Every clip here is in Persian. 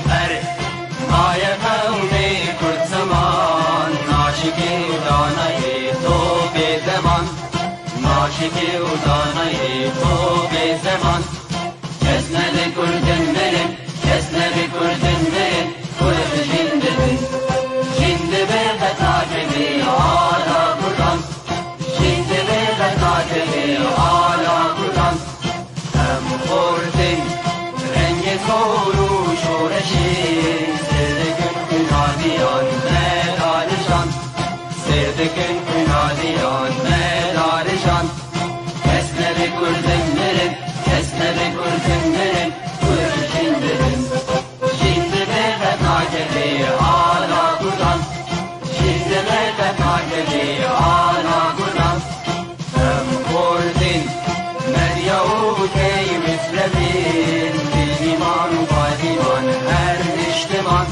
بر مای قوم کرد زمان ناشکی و دانای تو به زمان ناشکی و دانای تو به زمان کسنل کردن برن کسنل کردن برن کرد جندن جند به قطعه آلا کردن جند به قطعه آلا کردن هم خوردن رنگ کور و شورشی سردکن کنادیان مدارشان سردکن کنادیان مدارشان کسنل کردن برن کسنل کردن برن کرد جندن جند به قطعه آلا کردن جند به قطعه آلا کردن هم خوردن مریا و کی مثل بین دیمان و پادیمان هر اجتماع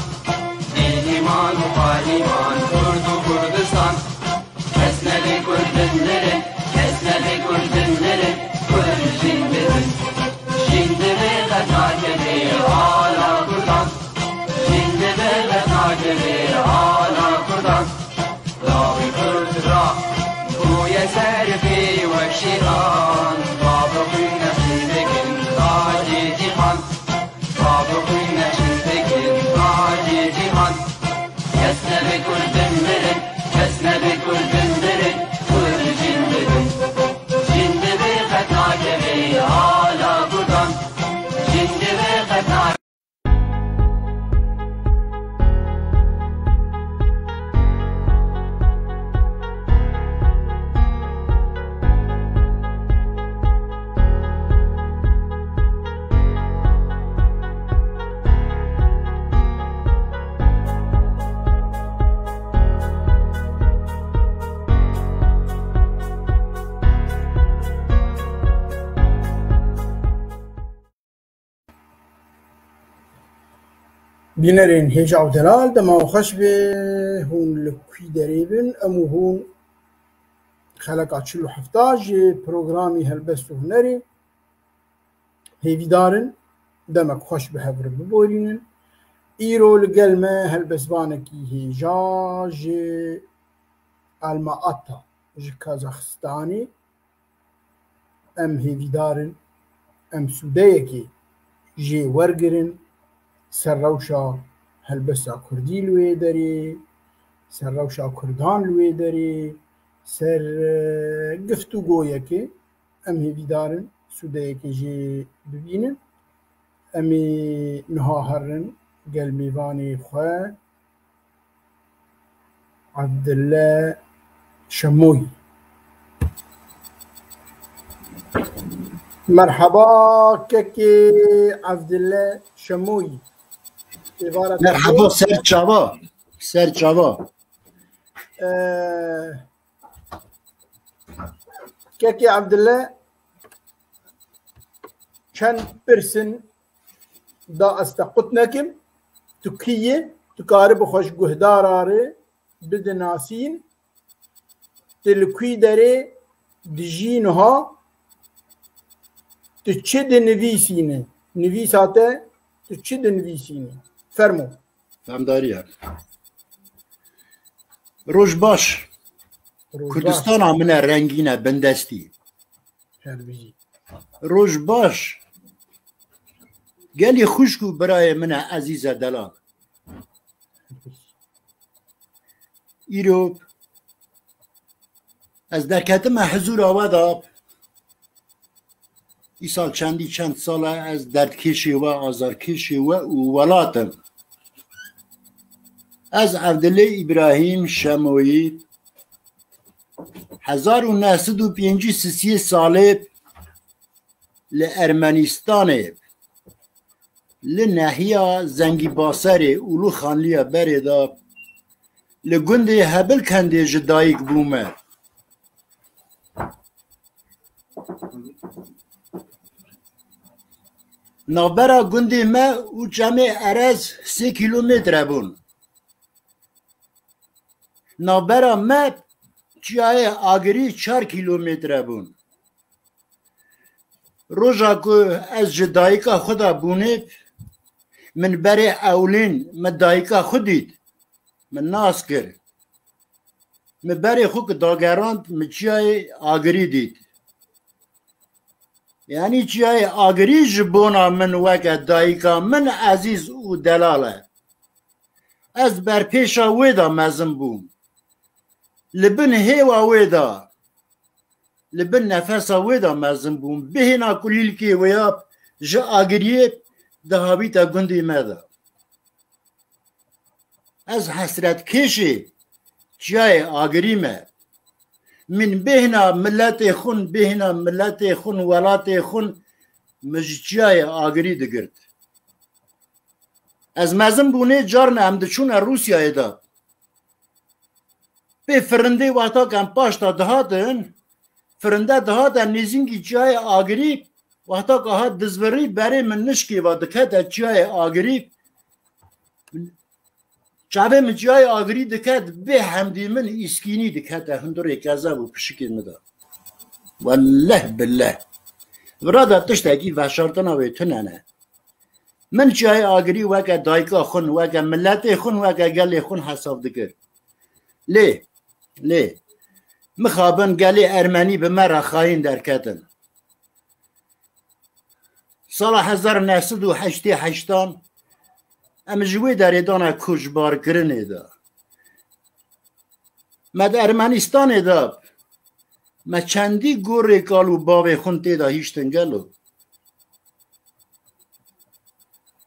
دیمان و پادیمان کرد و کردستان کسنل کردن برن کسنل کردن برن کرد جندن جند به قطعه آلا کردن جند به قطعه آلا کردن لاوی کرد را کوی سرفی و شیطان بابقی نشیدکن تاجی جیهان بابقی نشیدکن تاجی جیهان کسنل کردن برن کسنل کردن برن کرد جندن جند به قطعه آلا کردن جند به قطعه بینرین هیچ عودلال دما خوش به هون لکی دریبن امو هون خلق چلو حفتاج پروگرامی هلبست و هنری هیوی دارن دمک خوش به هفر ببورینن ایرو لگلمه هلبسبانکی هیجا جی الماعتا جی کازاخستانی ام هیوی دارن ام سوده کی جی ورگرن سر روشا هلبسا کردی لوی داری سر روشا کردان لوی داری سر گفتگویه که ام هیوی دارن سوده که جی ببینن امی نها هرن گل میوانی خواه عبدالله شموی مرحبا ككي عبد الله شموي مرحبا سر جوا ككي عبد الله كان برسن دا استقطنكم تكية تقارب خوش جهداراري بدناسين تلكي داري دجينها تشد نویسینه نویساته تشد نویسینه فرمو فهمداریه روش باش کردستان همینه رنگینه بندستی روش باش گلی خوشکو برای من عزیز دلان ایرو از درکتم حضور آواد ای سال چند ساله از دردکشی و آزارکشی و ولاتم از عبدالله ابراهیم شمویی 1953 ساله لارمنستان لناحیه زنگی باسر اولو خانلیه بردا لگنده هبل کنده جدایک بومه نابرا گنده ما او جمع عرض 3 کیلومتر بون نابرا ما جای آگری 4 کیلومتر بون روزا که از جدایی که خدا بونه من بري اولين من دايكا خديت من ناس كر من بري خوك داگراند من چياي آگري ديت يعني چياي آگري جبونا من وكا دايكا من عزيز و دلاله از بر پیشا ويدا مزم بوم لبن هوا ويدا لبن نفسا ويدا مزم بوم بهنا كليل كي وياب جا آگريت دهابيتا گندي ماذا از حسرت كشي جاي آگري ما من بهنا ملاتي خون بهنا ملاتي خون ولاتي خون مج جاي آگري دگرد از مزم بونه جارنا هم دچون روسيا دا به فرنده واتا کم پاشتا دهاتن فرنده دهاتن نزینگی جای آگری واتا که ها دزوری برای من نشکی و دکت جای آگری چاوه من جای آگری دکت به همدی من اسکینی دکت هندور اکازه و پشکی مدا والله بالله برادا تشتاکی وشارتنا ویتنانه من جای آگری وکا دایکا خون وکا ملت خون وکا گل خون حساب دکر لی مخابن گلی ارمنی به مرا خواهین درکتن سال 1988 ام جوی در ایدان کشبار کرنه دا مد ارمنستان دا ما چندی گوری کالو باب خونتی دا هیشتن گلو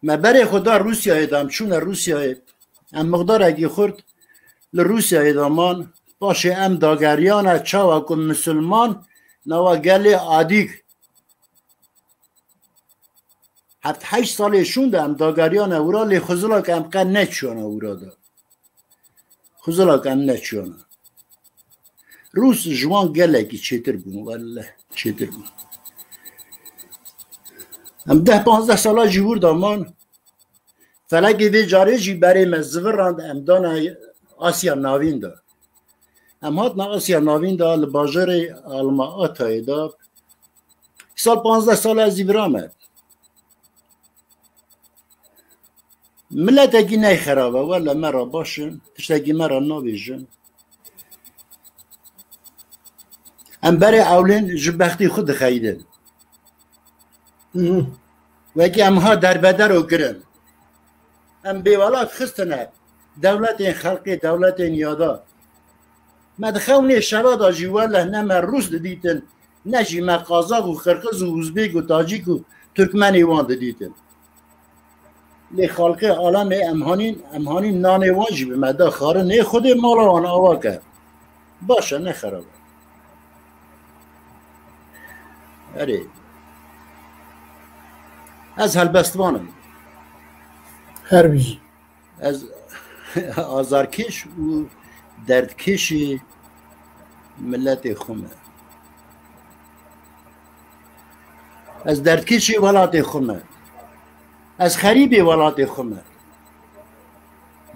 ما برای خدا روسیه ایدام چون روسیه ام مقدار اگه خورد لروسیه ایدامان باشه ام داگریان چاوا کن مسلمان نوا گلی عادیگ 7-8 سالشون ده ام داگریان اورا لی خزولا که ام قن نچونه اورا ده خزولا که ام نچونه روس جوان گله که چیتر بون والله چیتر بون ام 10-15 سالا جیور دامان فلکی وی جاره جی برای مزور راند ام دانه آسیا ناوین ده ام هات نا آسیا ناوین ده لباجر علما آتای ده سال 15 سال از ایبرامه ملت اگه نی خرابه ولی مرا باشن تشتاگی مرا نابیجن ام برای اولین جبختی خود خیدن و اگه ام ها در بدر رو گرن ام بیوالات خستنه دولت این خلقی دولت این یادا مدخونی شراد آجی ولی نمه روس دیدن نجی ما قازاق و خرقز و ازبیک و تاجیک و ترکمن ایوان دیدن لی خالق عالم امهانین نان واجب مده خاره نه خود مالا آن آوا کرد باشه نه خرابه اره از هلبستوانم هربیجی از آزارکش و دردکش ملت خومه از دردکش ولات خومه از خریب ولات خومه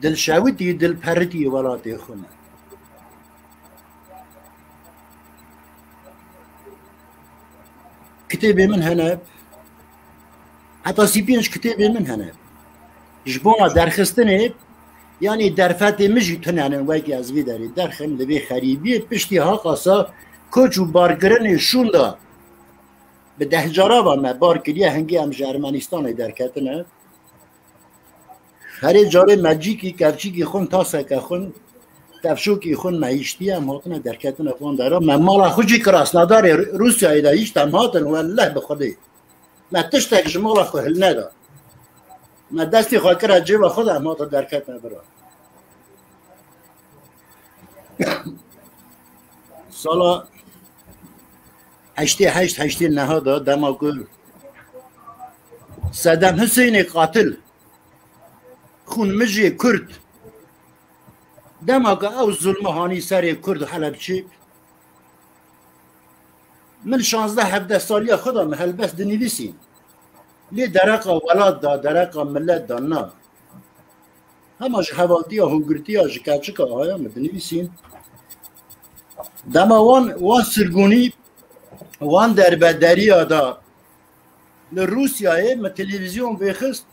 دل شاوتی دل پرتی ولات خومه کتاب من هنه حتی سیپینش کتاب من هنه جبونا درخستنه یعنی درفت مجی تنانن وکی از وی داری درخم لبی خریبی پشتی ها قاسا کوچ و بارگرن شوندا به 10 جارا با ما بارگریه هنگی هم ارمنستان درکتنه هر جاره مجیکی کفچیکی خون تاسکه خون تفشوکی خون معیشتی هم هاتنه درکتنه فان دارا من مالا خوشی کراس نداره روسیه ایده هیچتم هاتن والله بخوده من تشتک جمالا خوهل ندا من دستی خاکر از جیب خودم هاتا درکت نبرا سالا 88-89 دما گل صدام حسین قاتل خون مجی کرد دما که او ظلم هانی سر کرد حلبچی من 16-17 سالی خودم هلبس دنیویسیم لی درقا ولاد دا درقا ملت دا نا هماش حواتی ها هنگرتی ها جکاچه که آیا مدنویسین دما وان سرگونی وان در بدری ها دا لروسیه ما تلویزیون بخست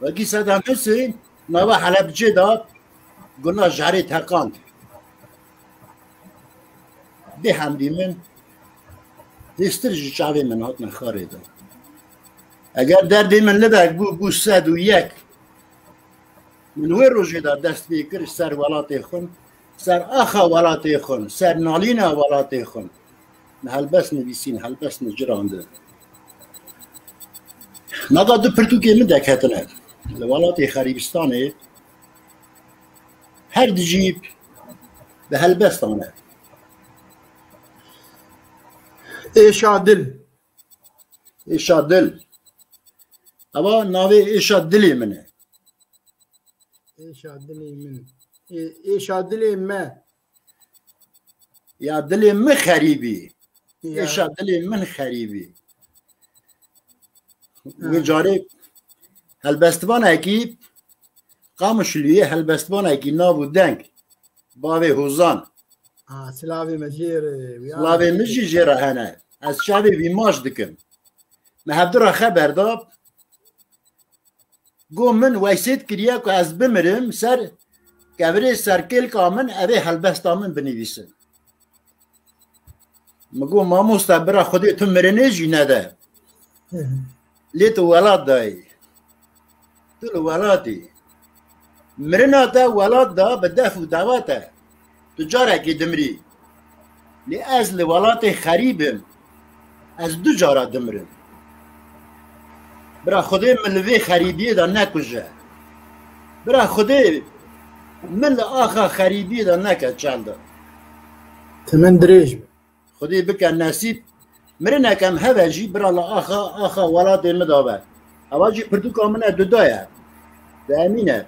وەکی سەدام حوسێن ناوە حەلەبجێدا گونا ژارێ تەقاند بێ هەمدی من هێستر ji çavê min hatine xarê da eger derdê min libek bû 101 min wê rojê da dest pê kir ser welatê xwe ser axa welatê xwe ser nalîna welatê xwe min helbest nivîsîn helbest cirandin naga du pirtûkê min deketine li welatê Xerîbistanê her dijîb bi helbestan e êşa dil êşa dil eva navê êşa dilê min e êşa dilê min êşa dilê me ya dilê min xerîbî êşa dilê min xerîbî wê carê helbestvanekî Qamişliyê helbestvanekî nav û deng bavê hozan silavê me jêr Lavê min jî jêra hene ez çavê vî maş dikim me hevdira xeber da got min weysêt kiriye ku ez bimirim ser kevirê serkêlka min evê helbesta min binivîsin min got mamosta bira Xwedê tu mirinê jî nede lê tu welat dayî tu li welatî mirina te welat da bi def û deva te tu carekê dimirî lê ez li welatê xerîbim ez du cara dimirim bira Xwedê min li vê xerîbiyê da nekuje bira Xwedê min li axa xerîbiyê da neke çanda Timin dirêj be Xwedê bike nesîb mirinekem heve jî bira li axa welatê min da be eva jî pirtûka min e duda ye di emîne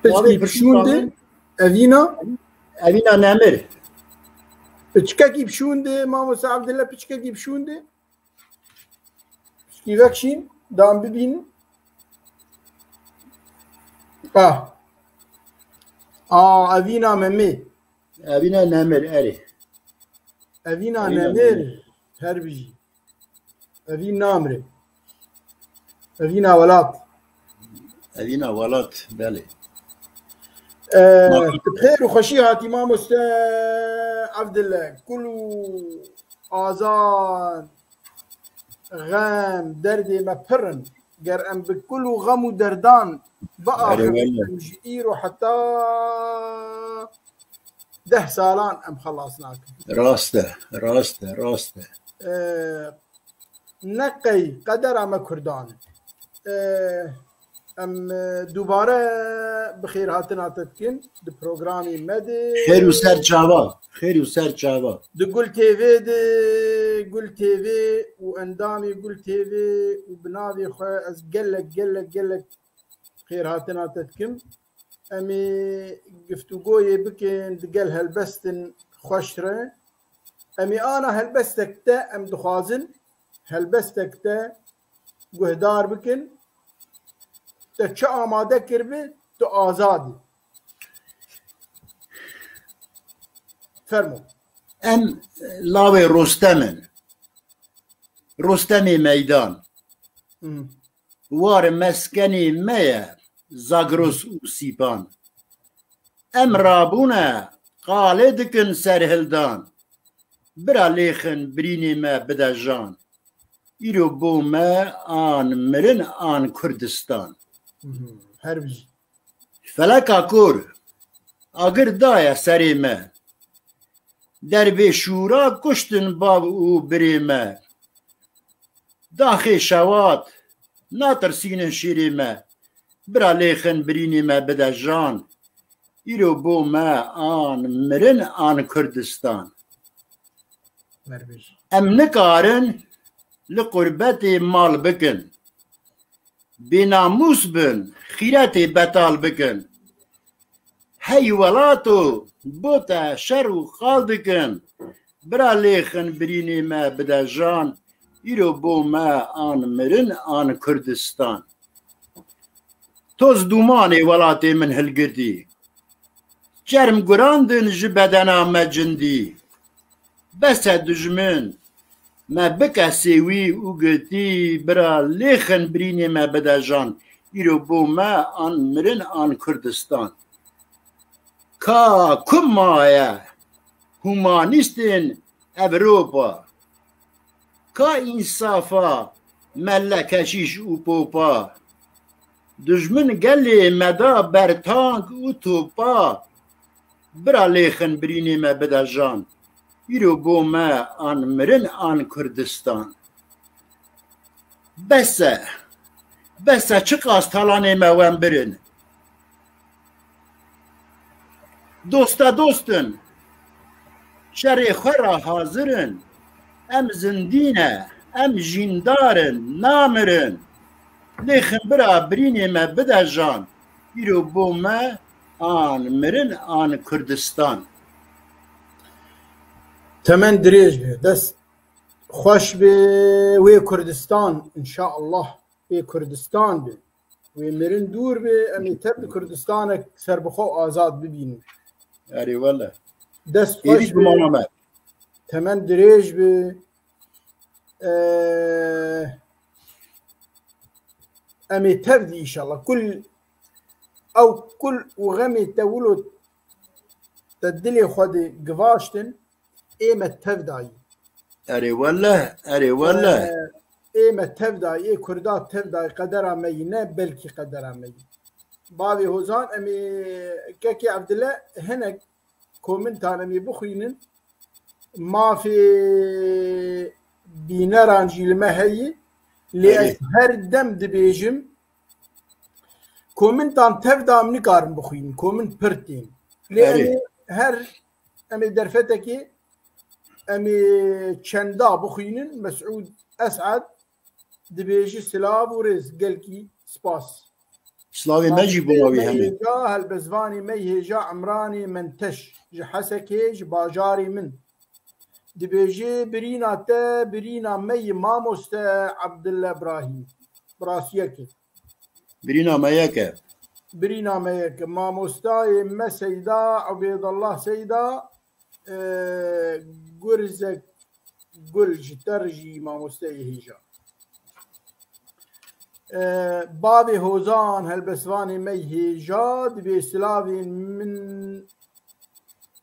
piçkî pişûndê evîna evîna nemir piçkekî pişûndê mamosta Ebdilla piçkekî pişûndê piçkî vekşîn dan bibînin evîna memê evîna nemir erê evîna Evîna nemêr her bijî evîn namire evîna welat evîna welat belê بخير وخشي هاتي ماموستا عبد الله كل آزان غم دردي ما برن قر ام بكل غم ودردان بآخر مجئيرو حتى 10 سالان ام خلصناك راسته نقي قدر اما كردان ام دوباره بخیر هاتنا تتکن د پروگرامی مده خیر و سر چاوا د گل تیوی گل تیوی و اندامی گل تیوی و بناوی خو از گلک خیر هاتنا تتکن امی گفتگوی بکن دگل هلبستن خوشره امی آنا هلبستک تا ام دخوازن هلبستک تا گهدار بکن te çi amade kirbi tu azadî fermo em lavê Rostem'in Rostemê meydan war meskenê me ye Zagros û Sîpan em rabûne qalê dikin serhildan bira lêxin birînê me bide jan îro bû me an mirin an Kurdistan her bijî feleka kur agir daye serê me derbê şûra kuştin bav û birê me daxê şewat natirsînin şîrê me bira lêxin birînê me bide jan îro bû me an mirin an Kurdistan her bijî em nikarin li qurbetê mal bikin bênamûs bin xîretê betal bikin hey welato bo te şer û xal dikin bira lêxin birînê me bide jan îro bû me an mirin an Kurdistan toz dûmanê welatê min hilgirtî çerm gurandin ji bedena me cindî bese dijmin me bike sêwî û gotî bira lêxin birînê me bide jan ایرو بوما آن مرن آن کردستان کا کمایه هومانیستین اوروپا کا انصافا ملکشیش او پوپا دجمن گلی مدا برتانک او توپا برا لیخن برینی ما بدجان ایرو بوما آن مرن آن کردستان بسه چه قاستالانه ما وان برن دوستن شر خورا حاضرن ام زندینه ام جیندارن نامرن لیخن برا برینی ما بدجان ایرو بوما آن مرن آن کردستان تمن دريج به دست خوش به وی کردستان ان شاء الله وی کردستان به وی مرن دور به امی تب کردستان سر بخو آزاد ببینیم اری والله دست خوش به تمن دريج به امی تب ان شاء الله كل وغمي تولد تدلي خودي قفاشتن ايمة تفداي اري والله ايمة تفداي اي كردات تفداي قدرها مي بلكي قدرها مي بابي هوزان امي كاكي عبد الله هنا كومنتان امي بخينن ما في بينرانجي المهي لأس هر دم دبيجم كومنتان تفدا مني كارم بخين كومنت برتين لأني هر امي درفتكي امي چندا بخينن مسعود اسعد دبيجي سلاف ورز قلكي سباس سلاوي مجي بوماوي همي هالبزفاني ميهجا عمراني منتش جحسكي باجاري من دبيجي برينا مي ماموست عبد الله ابراهيم براسيكي برينا ميك ماموستاي ما سيدا عبيد الله سيدا قرزك قلج ترجي ماموستاي هيجا بابي هوزان هالبسواني مي هيجا دبي سلافي من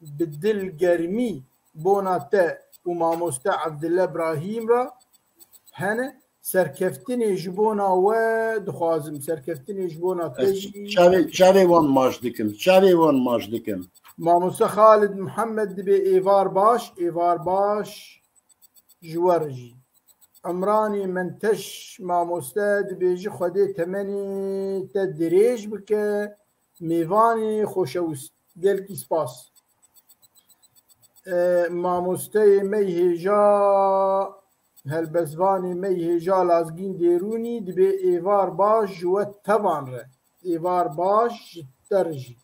بدل قرمي بوناتا وماموستا عبد الله ابراهيم را هنا سرکفتنی جبونا و دخوازم سرکفتنی جبونا تجی چاوی وان ماش دکم ماموسا خالد محمد دبي ايفار باش جورجي عمراني منتش ماموستا دبيجي خدي تمني تدريج بك ميفاني خوشوست قلكي سباس ماموستي ميهجا هالبزواني ميهجا لازقين ديروني دبي ايفار باش جوات تبان ره ايفار باش ترجي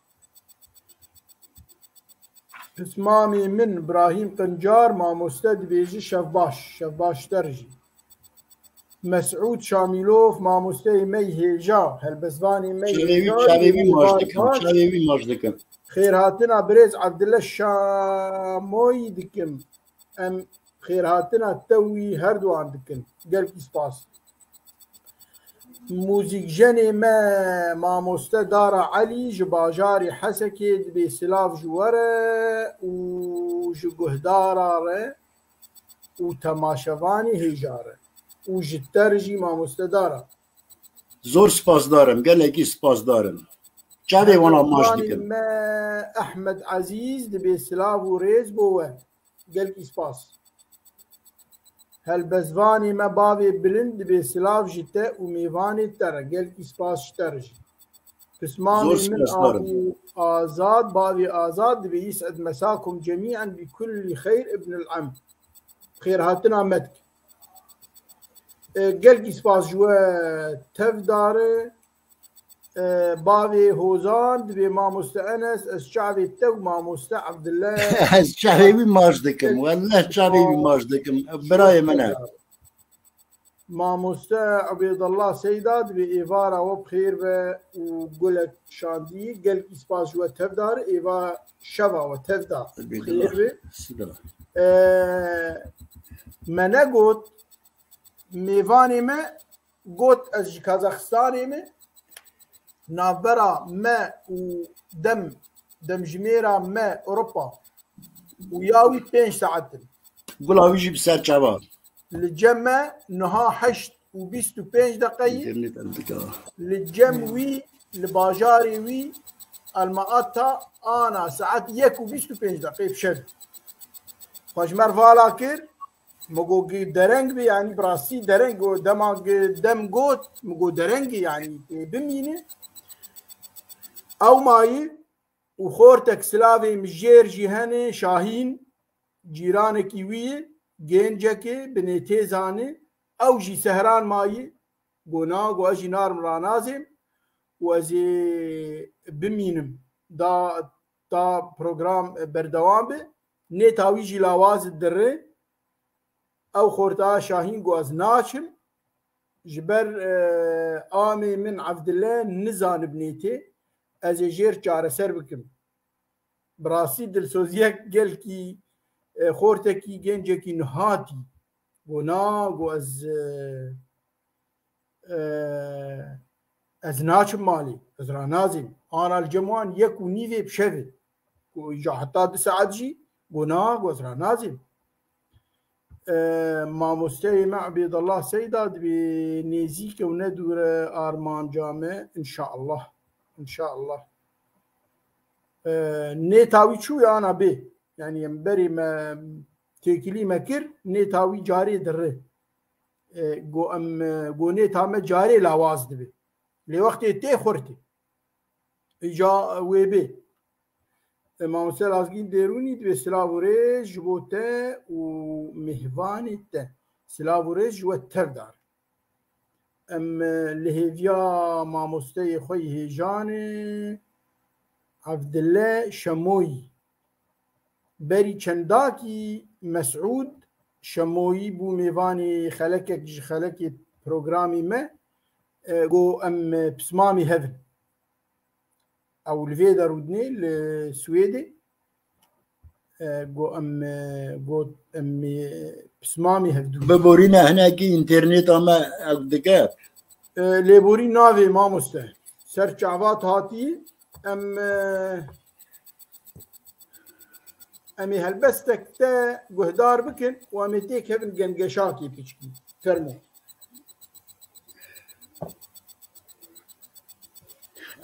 اسمامي من ابراهيم قنجار ماموستا دبيجي شفباش ترجي مسعود شاميلوف ماموستي ميهجا هالبزواني ميهجا شاوي ماش دكم خير هاتنا بريز عبد الله الشاموي دكم ام خير هاتنا توي هردوان دكن قلبي سباس موزيك جني ما مستدار علي جباجاري حسكي دبي سلاف جوره وجهدارة وتماشفاني هجاره وجترجي ما مستداره زور سپاس دارم گلگی سپاس دارم چاوی وانا ماش دکم ما احمد عزيز دبي سلاف وريز بوه قلبي سباس هالبزواني ما بابي بلند بسلاف جتا وميفاني ترى قال سباس ترجي تسمعني من ابو آزاد بابي آزاد بيسعد مساكم جميعا بكل خير ابن العم خير هاتنا متك قال سباس جوا تفدار بابي هوزان دبي ما مستأنس الشعبي تو ما مستعبد الله الشعبي ماش دكم والله الشعبي ماش دكم براي منها ما مستعبد الله سيداد بإيفارا وبخير وقولك شاندي قال إسباس جوا تفدار إيفا شفا وتفدار خير ما نقول ميفاني ما قلت از كازاخستاني ما نافبرا ما ودم جميرة ما أوروبا وياوي 5 ساعات قول ويجي بسر جواب الجمع نها 8 و25 دقيقة انترنت عندك للجموي لباجاري وي المقاطع أنا ساعات 1 و25 دقيقة بشد خوش مرفالا كر مگو درنگ بی یعنی براسی درنگ و دم گوت مگو درنگ یعنی بمینه او مایی و خورتک سلاوی مجیر جیهن شاهین جیران کیوی گنجک بنیته زانه او جی سهران مایی گونا گو اجی نارم رانازم و ازی بمینم دا پروگرام بردوام به نیتاوی جی لاواز دره او خورتا شاهین گو از ناچم جبر آمی من عبدالله نزان بنیته از جیر چاره سر بکم براسی دلسوزیک گل کی خورتا کی گنجه کی نهاتی گو نا گو از ناچم مالی از رانازم آنا الجموان یک و نیوه بشوه گو جا حتی 2 ساعت جی گو نا گو از رانازم ما مستوي مع عبيد الله سيداد بنيزيك وندور آرمان جامع إن شاء الله إن شاء الله نتاوي شو أنا به يعني ينبري ما تكلي مكر نتاوي جاري دره جو نتا ما جاري لاواز دبي لوقت تي خورتي إجا ويبي ما مثل ازگین درونی به سلاوریج جبوته و مهوانی ته سلاوریج جوه تر دار ام لهویا ما مستی خوی هیجان عبدالله شموی بری چنداکی مسعود شموی بو میوانی خلک پروگرامی ما گو ام بسمامی هفن او الفيدا رودني السويدي جو ام بسمامي هفدو ببورينا هناكي انترنت اما اقدقاب ليبوري نافي ما مسته سرچاوات هاتي امي هلبستك تا جهدار بكن وامتيك هبن جنجشاكي بيشكي فرمو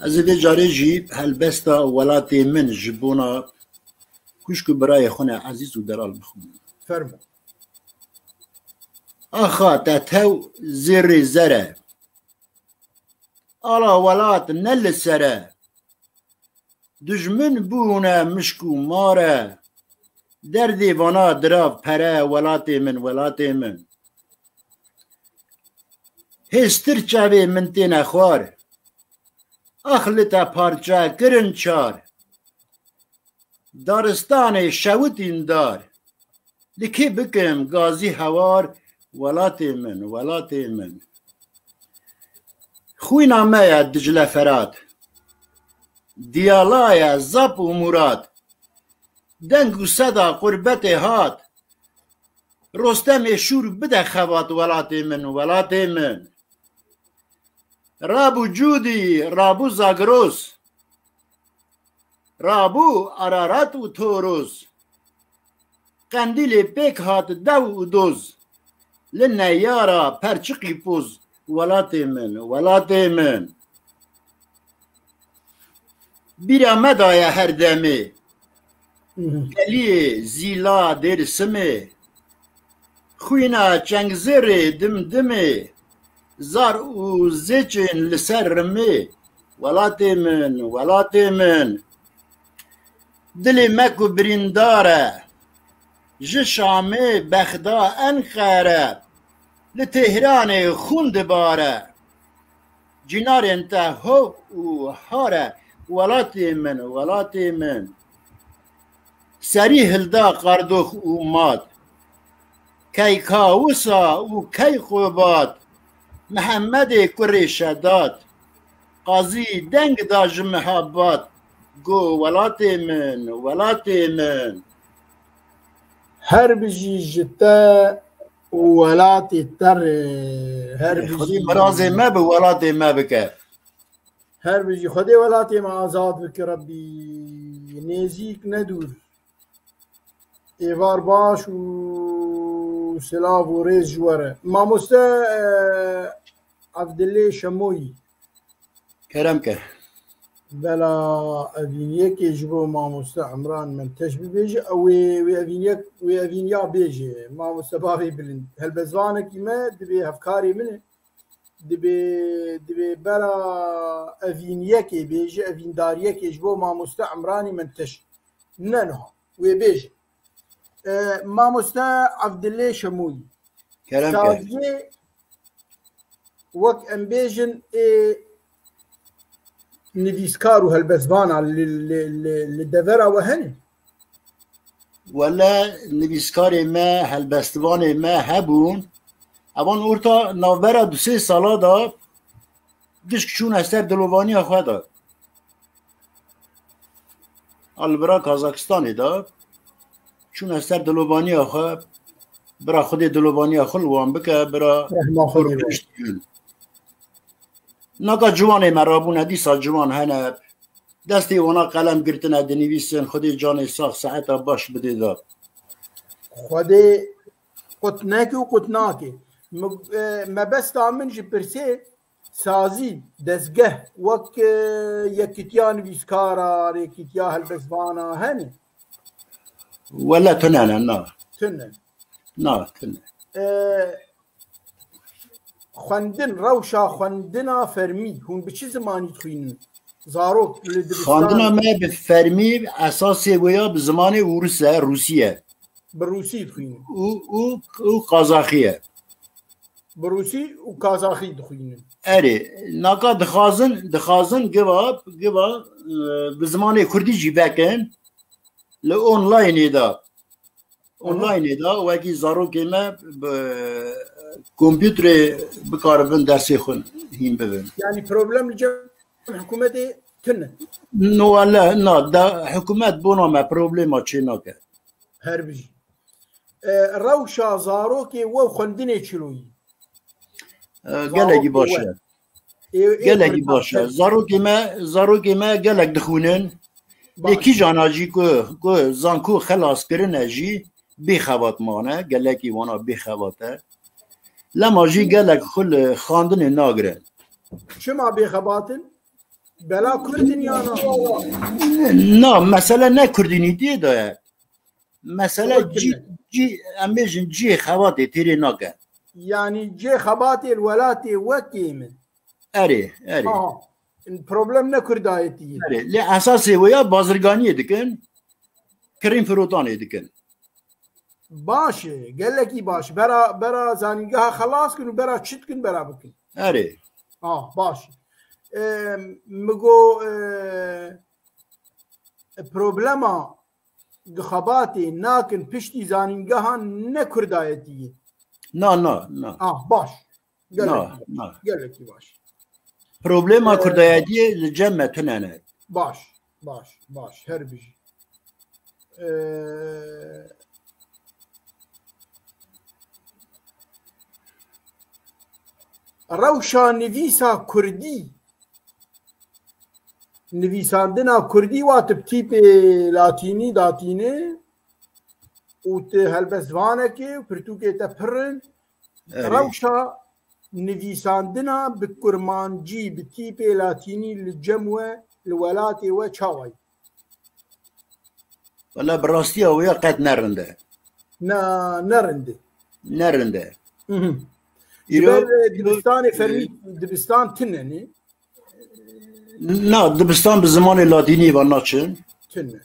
از جاری جی هلبستا ولاتی من جبونا کشک برای خونه عزیز و درال بخون فرمو آخا تتو زر زره آلا ولات نل سره دجمن بونا مشکو ماره در دیوانا دراف پره ولاتی من هستر چاوی من تین خوار اخلتا پارچه کرن چار دارستان شوتین دار لکی بکم گازی هوار ولاتی من خوینا مایا دجله فرات دیالایا زب و مراد دنگ و صدا قربت هات رستم شور بده خوات ولاتی من رابو جودی رابو زاگروس رابو ارارات و توروز قندیل پیک هات دو و دوز لنیارا پرچقی پوز ولاتی من بیرا مدایا هر دمه گلی زیلا در سمه خوینا چنگزر دمدمه زار و زیچن لسر رمي ولاتی من دلی مکو برینداره جشامه بخدا انخاره لتهران خوند باره جنار انتا هو و هاره ولاتی من سری هلدا قردوخ و ماد کی کاوسا و کی خوباد محمد کری شداد قاضی دنگ داج محبات گو ولاتی من هر بجي جتا ولاتي تر هر خودی بجي مرازی ما به ولاتی ما بکر هر بجی خدای ولاتی ما آزاد بک ربی نزیک ندور ایوار باش و سلاو و ریز جواره ماموسته عبدالله شموی کرم که بلا اوینیه که جبو ماموسته عمران من تشبه بیجه او اوینیا بیجه ماموسته باقی بلند هل بزوانه که ما دبی هفکاری منه دبي برا افينيك بيجي افينداريك يجبو ما مستا عمراني منتش ننها ويبيجي ما مستا عبد الله شموي كلام وك امبيجن نفيسكارو هالبزبان اللي دفرا وهن ولا نفيسكاري ما هالبستواني ما هبون اوان اورتا نوبرا 2-3 سالا دا گشک چون استر دلوانی خواه دا البرا کازاکستانی دا چون استر دلوانی خواه برا خود دلوانی خواه وان بکه برا خورکشت یون ناکا جوان مرابون دیسا جوان هنه دستی اونا قلم گرتنه دنویسن خودی جان ساخ ساعتا باش بده دا خودی قطناکی و قطناکی ما بس من جي برسي سازي دزقه وك يكتيان بيسكارا يكتيا هالبسبانا هني ولا تنانا نا تنن نا تنن خندن روشا خندنا فرمي هون بچي زماني تخوينن زاروك خندنا ما بفرمي اساسي ويا بزمان روسيا بالروسي تخوينن و قازاخيه بروسي وكازاخي دخوينن اري ناكا دخازن جواب بزمان كردي جيباكن لاونلاين دا اونلاين دا وكي زارو كيما كمبيوتر بكاربن درسي خون هيم ببن يعني بروبلم الحكومه كنا نو لا نا دا حكومات بونا ما بروبليم تشيناكا هربي روشا زاروكي وخندني تشلوي گلگی باشه زاروکی ما گلگ دخونن یکی جاناجی که زانکو خلاص کرنه جی بخوات مانه گلگی وانا بخواته لما جی گلگ خل خاندن ناگرن شما بخواتن بلا کردن یا نه مثلا نه کردنی دی داره مثلا جی امیجن جی خواته تیری ناگرن يعني جي خباتي الولاتي وكيمن اري البروبلم نكر دايتي اري لاساسي ويا بازرگاني دكن كريم فروتاني دكن باشه قال لك باش برا زانيغا خلاص كن برا تشتكن برا بكن اري باشه مگو بروبلما خباتي ناكن پشتي زانيغا نكر دايتي نه باش نه قال لك باش بروبليما كردايدي لجمع تنانا باش هربجي روشا نویسا کردی نویساندنا کردی واتب تیپ لاتینی داتینه وت هالبزوانك وبرتوكي تبرن روشا نفيساندنا بكرمانجي بتيبي لاتيني الجموة الولاتي وشاوي ولا براستيا ويا قد نرنده نرنده دبستان فرمي دبستان تنني لا دبستان بالزمان اللاتيني بناتشن تنن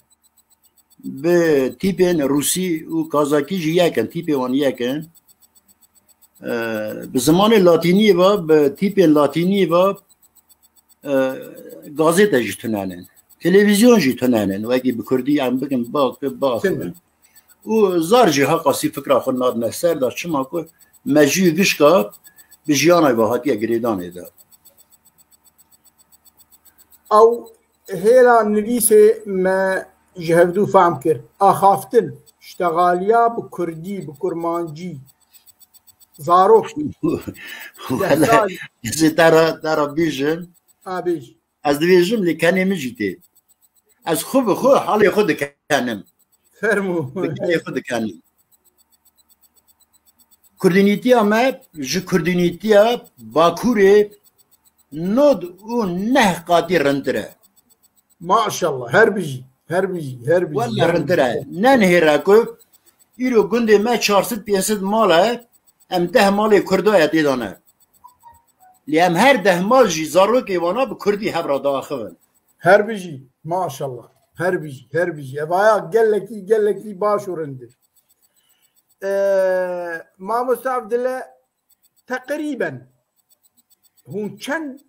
بتيبين روسي وكازاكي جياكن تيبي وان ياكن بالزمان اللاتيني بتيبين لاتيني غازيتا جي تنانن تلفزيون جي تنانن واقي بكردي عم بكن باق وزارجي هقاسي فكره خناد نسر دا شما كو مجي گشكا بجيانا بهاتيا غريدان دا او هيلا نويسه ما جهردو فهم كر اخافتن اشتغاليا بكردي بكرمانجي زاروك ترى بيجن بيج از دویژم لکنی مجیتی از خوب حالی خود کنم فرمو بگلی خود کنم کردینیتی همه جه کردینیتی باکوری نود و نه قاطی رندره ماشاءالله هر بيجي والله رندره نه نهیره که ایرو گنده ما 400-500 ماله ام 10 ماله کردای دیدانه لی ام هر 10 مال جی زاروک ایوانا به کردی هبرا داخل هر بيجي ما شاء الله هر بيجي ابايا قال لك باش ورندر ما مستعد له تقريبا هون چند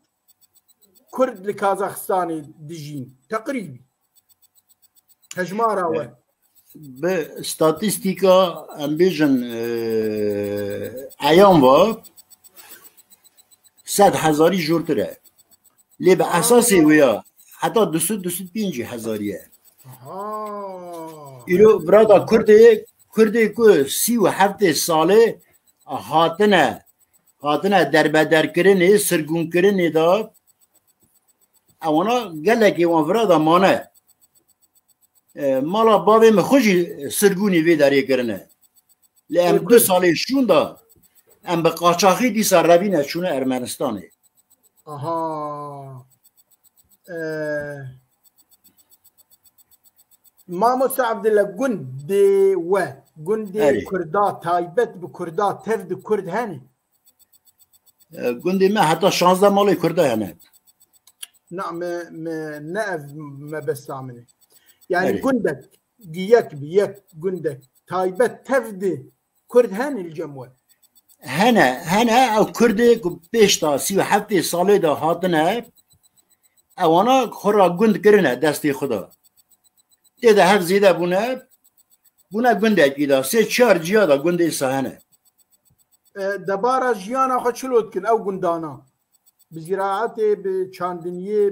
كرد لكازاخستاني دجين تقريبا هجمارا وين به استاتستیکا ام بیجن ایام و 100,000 جورتره لی به اساسی ویا حتی 200-205 هزاریه ایرو برادا کرده که 37 ساله هاتنه دربدر کرنه سرگون کرنه دا اوانا گلکی وان برادا مانه مالا بابی من خوشی سرگونی وی داری کرنه لی ام 2 ساله شون دا ام به قاچاقی دیسا روینه چونه ارمنستانه مامو عبد الله گندی کردا تایبت به کردا تفد کرد هنی گندی من حتی 16 مالی کرده هنه نه ما بستامنه يعني قندك جيك بيك قندك تايبت تفدي كرد هاني الجموة هنا او كردي بيشتا 37 ساله دا هاتنه اوانا خورا قند کرنه دستی خدا دیده هف زیده بونه قندك ایدا 3-4 جیا دا قند ایسا هنه دبارا جيانا خود شلوت کن او قندانا بزراعته بچاندنیه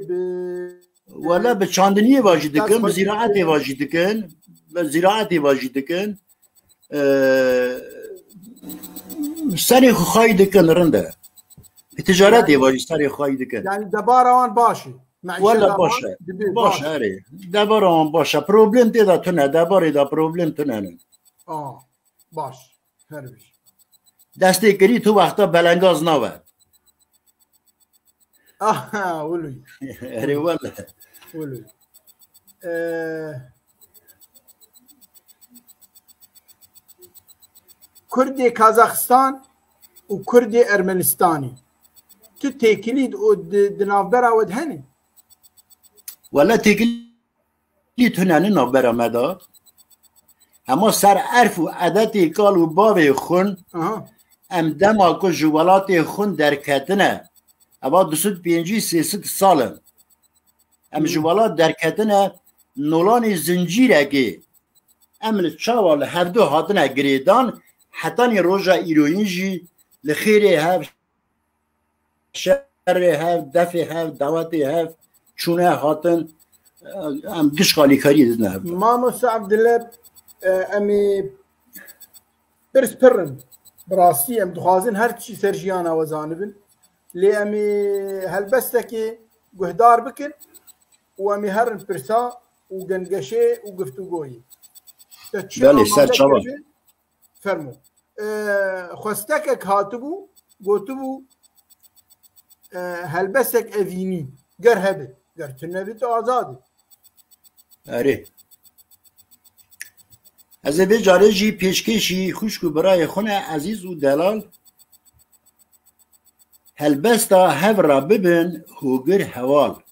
ولا به چاندنی واجی دکن به زراعت واجی دکن به زراعت واجی دکن سری خواهی دکن رنده به تجارت واجی سری خواهی دکن یعنی دبار آن باشه ولا باشه اره دبار آن باشه پروبلم دیده تونه دباری دا پروبلم تونه باش هر بیش دسته کری تو وقتا بلنگاز نوه ولوی اره والله ولوی کردی کازاخستان و کردی ارمنستانی تو تکلید و دنافبر آود هنی ولا تکلید هنانی نافبر آمده اما سر عرف و عدت کال و باوی خون ام دما که جوالات خون در کتنه اما 250-300 سالم ام جوالات در کتنه نولان زنجیره که ام چاوال هر دو هاتنه گریدان حتی نی روژا ایروین جی لخیره هف شره هف دفع هف دعوت هف چونه هاتن ام دشقالی کاری دیدن مامو عبدالله امی برس پرن براستی ام دخوازن هر چی سرجیانا وزانبن لی امی هلبسته گهدار بکن و امی هرن پرسا و گنگشه و گفتگویی بله سر چابا فرمو خواستک هاتبو گوتبو هلبسك أذيني قر هبه قر تنبي تو آزادي آره از به جاره جی پیشکشی خوشکو برای خونه عزیز و دلال هلبستا هفرا ببن هوگر حوال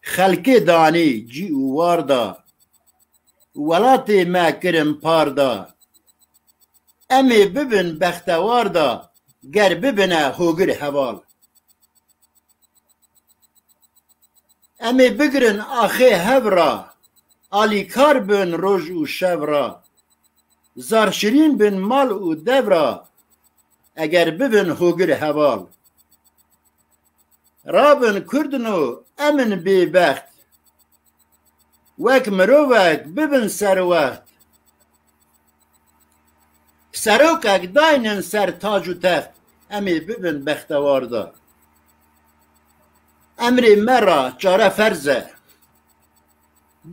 خلق دانی جی و واردا ولات ما کرم پاردا امی ببن بختواردا گر ببنه هوگر حوال امی بگرن آخه هفرا آلی کار بن روز و شب را زارشرین بن مال و دورا اگر ببن هوگر حوال رابن کردنو امن بی بخت وک مروک ببن سر وقت سروکک داینن سر تاج و تخت امی ببن بختوار دا امری مرا چاره فرزه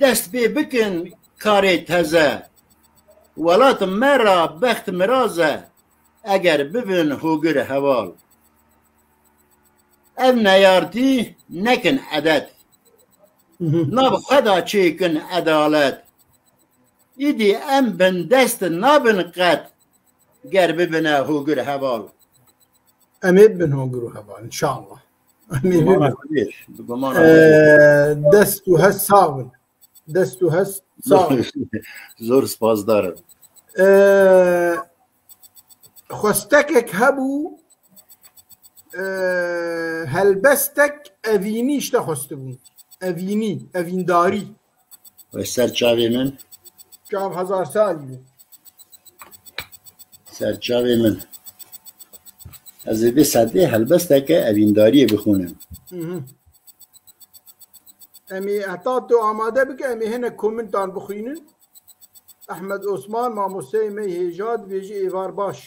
دست بی بکن کاری تزه ولات مرا بخت مرازه اگر ببین هوگر حوال ev neyartî nekin edet nav xeda çêkin edalet îdî em bin dest nabin qet ger bibine hûgir heval أمي بن هونجر هبا إن شاء الله أمي بن دستو هس صاغن دستو هس صاغن zor spazdarim خستكك هبو هلبستك أفيني إشتا خستبون أفيني أفينداري ve serçavê min كام 1000 سال serçavê min ez ê vê sedê helbesteke evîndariyê bixûnim أمي أعطاتو آمادة بك أمي هنا كومنتان بخينن أحمد عثمان ماموسي مي هيجاد بيجي إيفار باش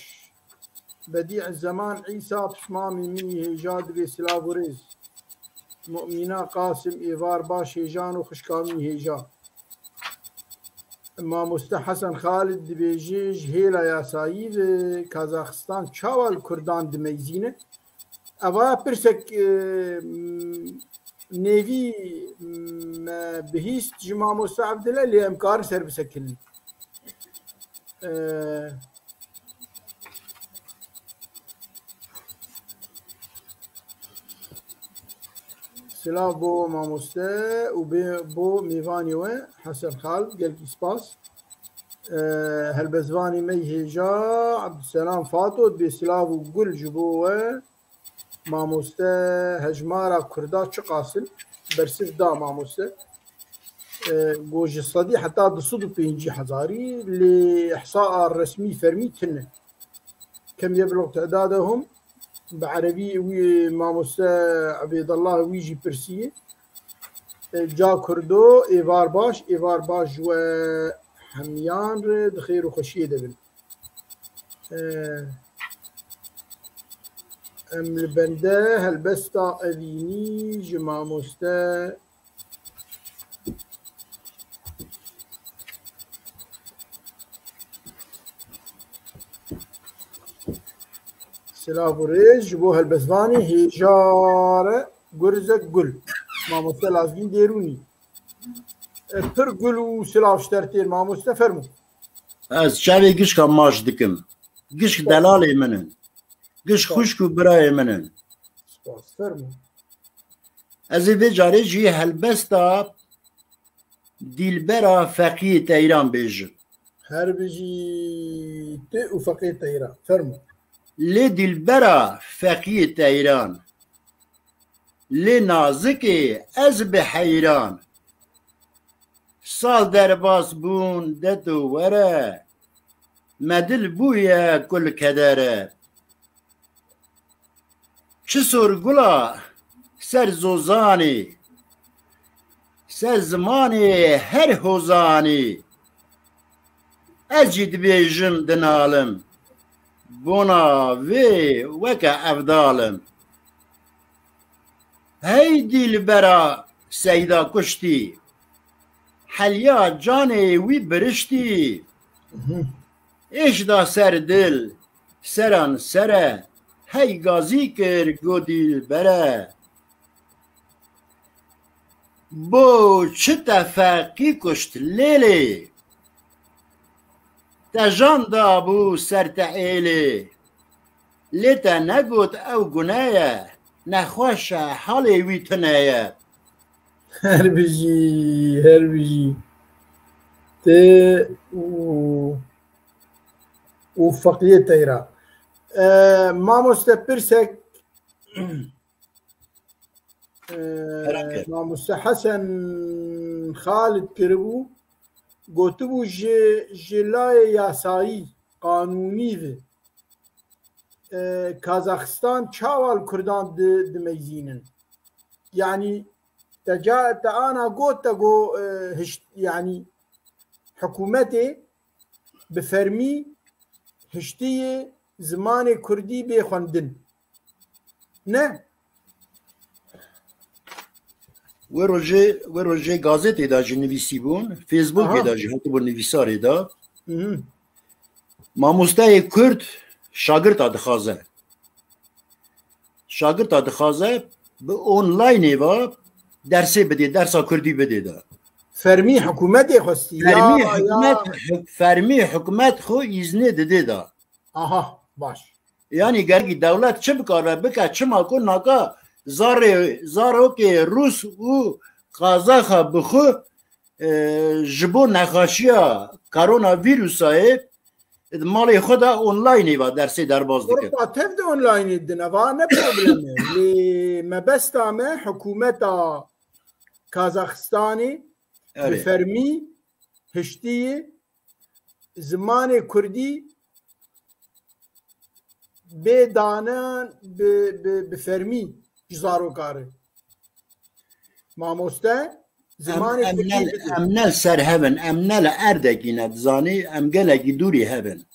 بديع الزمان عيسى بشمامي مي هيجاد بي سلافوريز مؤمنة قاسم إيفار باش هيجان وخشكامي هيجان ماموستا حسن خالد بيجيج هيلا يا سايد كازاخستان شاوال كردان دميزينه أبا برسك نيفي بهيست جمع موسى عبد الله اللي امكار سر بسكن سلاف بو ماموستا وبو ميفاني و حسن خالد قال سباس هالبزواني مي هيجا عبد السلام فاطو بسلاف وقل جبو ماموستا هجمارا كردا چقاسن برسف دا ماموستا جوج الصدي حتى دصدو بينجي حزاري لإحصاء الرسمي فرمي تنه كم يبلغ تعدادهم بعربي ماموستا عبيد الله ويجي برسية جا كردو إيفار باش و حميان دخير وخشية دبن ام البنده هلبستا أذيني جماموستا سلافوريج بو هلبسواني هيجار قرزك قل ماموستا لازمين ديروني پر قل و سلاف شترتين ماموستا فرمو ez çavê gişka maş dikim gişk delalê min in gişk xuşk û birayê min in سباس فرمو ez ê vê carê jî helbesta dîlbera feqî teyran bêjim هر بيجي تي وفقيه تيرا فرمو lê dîlbera feqî teyran lê nazikê ez bi heyran sal derbas bûn det û were me dil bûye kul kedere çi sorgula ser zozanî ser zimanê her hozanî ez jî dibêjim dinalim bona vê weke evdalim hey dîlbera seyda kuştî helya canê wî biriştî êşda ser dil seran sere hey gazî kir got dîlbere bo çi te feqî kuşt lêlê te jan dabû ser te êlê lê te negot ew gune ye nexweş e halê wî tune ye هر بيجي تي وفقيه تيرا ماموستا برسك ماموستا حسن خالد كربو قوتبو جلاي ياسايي قانوني في كازاخستان چاوال كردان دميزينن يعني تجاءت أنا قلت يعني حكومتي بفرمي هشتي زمان كردي بخندن نه و روژه گازete da ji nivîsî bûn, Facebookê da jî hatibûn nivîsarê da. Mamosteyê Kurd şagirta dixwaze. Şagirta dixwaze bi onlineê va dersê bidê, dersa Kurdî bidê da. Fermî hikûmetê xwestî Fermî hikûmet xwe îznê didê da. Aha, baş. Yani gergî dewlet çi bikare bike çima ku naka zarokê Rûs û Qazaxa bixwe ji bo nexaşiya koronavîrusayê malê xwe da onlineê va dersê derbas dikin. Tev de onlineê din, eva ne probleme. Lê mebesta me hikûmeta Kazaxistanê bi fermî hiştiyê zimanê Kurdî bê danan bi fermî ji zarokarê. Mamoste zimanê Kurdî em nel ser hevin, em nel erdekî ne dizanî, em gelekî dûrî hevin.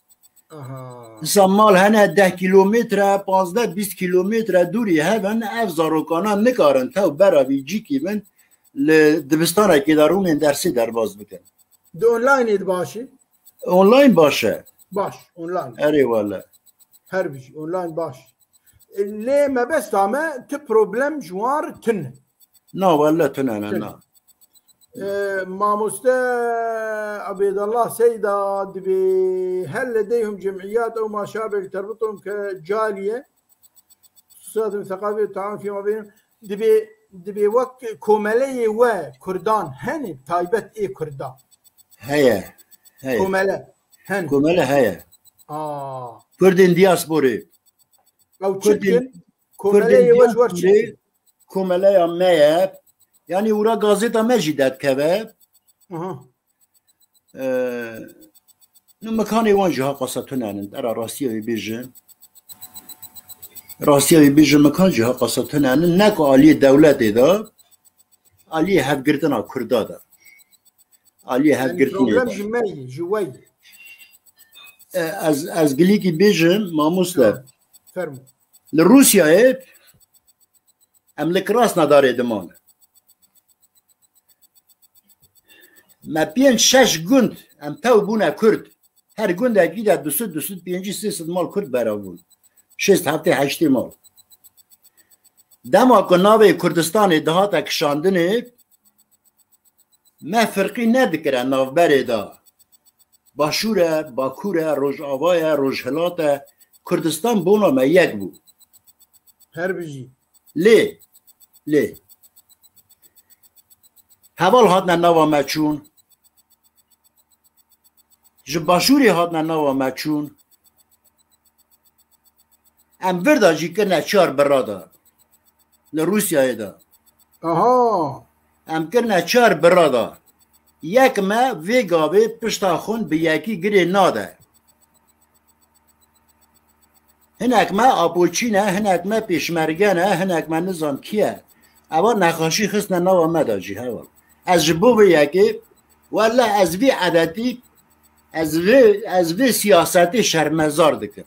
Sa mal hene 10 kilometre, 15-20 kilometre dûrî hevin, ev zarokanan nikarin tew bera vî cîkî bin li dibistanekê de rûnên dersê derbas bikin. Di onlineê başî? Online baş e. Baş, online. Erê wale. Her bir şey, online baş. Lê mebesta me ti problem ji wan tin. Na wale tunene na. Mamoste Abêdallah Seyda dibê helledeyhum cemiyat ew maşabek terbitum ke caliye Susadım Thekafî Taam fî mabînihim dibê wek komeleyê we Kurdan hene taybet ê Kurda. Heye. Komele. Hen. Komele heye. Aa. Kurdên diasporê. Ew çikin komeleyê we ji wer çikin. Komeleya me ye. Yani ûra gazeta me jî derkeve. Mekanê wan jî haqasa tunenin. Era rastiya wê bêjin. Rastiya wê bêjin mekan jî haqasa tunenin. Ne ku aliyê dewletê da, aliyê hevgirtina Kurda da. Aliyê hevgirtinê da. Problem ji me ye, ji we ye. Ez gilîkî bêjim, mamoste. Fermû. Li Rûsyayê em li Krasnodarê diman. Me 5-6 gund em tew bûne Kurd. Her gundekî de 200-250 mal Kurd berav bûn. 6-7 mal. Dema ku navê Kurdistanê dihate kişandinê me firqî nedikire navberê da. Başûr e, Bakur e, Rojava ye, Rojhilat e, Kurdistan bona me yek bû. Her bir şey. Lê heval hatine nava me çûn. Ji başûrê hatine nava me çûn. Em vir da jî kirine 4 bira da. Li Rûsyayê da. Aha. Em kirine 4 bira da. Yek me vê gavê pişta xwe bi yekî girê nade. Hinek me apoçî ne, hinek me pêşmerge ne, hinek me nizam kî ye. Ewa nexweşî xistine nava me da jî heval. Ez ji bo vê yekê walla ez vê edetî ez vê siyasetê şermezar dikim.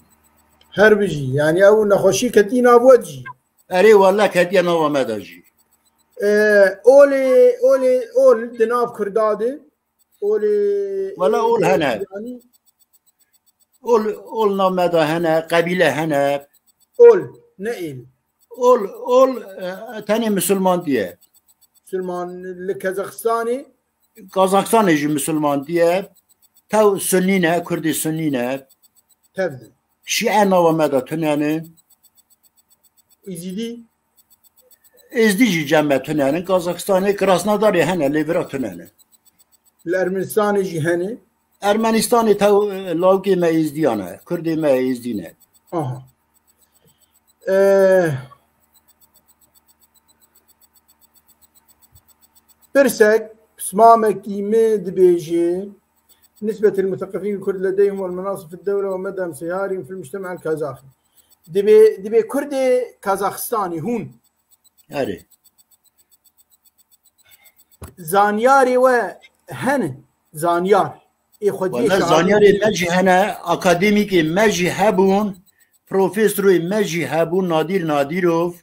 Her bir şey. Yani ew nexweşî ketî nav we jî. Erê walla ketiye nava me da jî. Ol di nav Kurda de. Walla ol hene. Ol nav me da hene, qebîle hene. Ol ne il? Ol tenê Müslüman diye. Müslüman li Kazaxistanê. Kazakistanê jî Müslüman diye. Tew Sunnî ne, Kurdî Sunnî ne. Tevdin. Şîe nava me da tunenin. İzidî. Êzdî jî cem tunenin. Kazakistanê Krasnodarê hene lê vira tunenin. Li Ermenistanê jî hene. Ermenistanê tew lawkê me êzdiyan e. Kurdê me êzdî ne. Aha. Pirsek pismamekî me dibêje نسبة المثقفين الكرد لديهم والمناصب في الدولة ومدى انصهارهم في المجتمع الكازاخي. دبي كرد كازاخستاني هون. Erê. زانياري و هن زانيار. Wala zanyarê me jî hene, akademîkê me jî hebûn, profesorê me jî hebûn, Nadir Nadirov,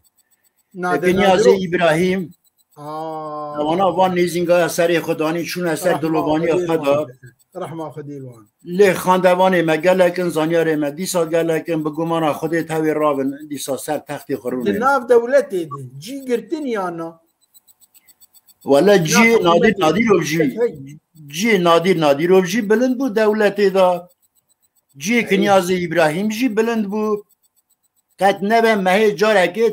Kinyazê İbrahim, وانا وان نیزینگا سری خدانی چون اثر دلوانی خدا رحمه خدی الوان لی خاندوانی ما گلکن زانیاره ما دیسا گلکن بگمانا خودی تاوی راون دیسا سر تختی خرونه ناف دولتی دی جی گرتن یا نه ولا جی نادیر جی بلند بو دولتی دا جی کنیاز ابراهیم جی بلند بو قد نبه مهی جاره که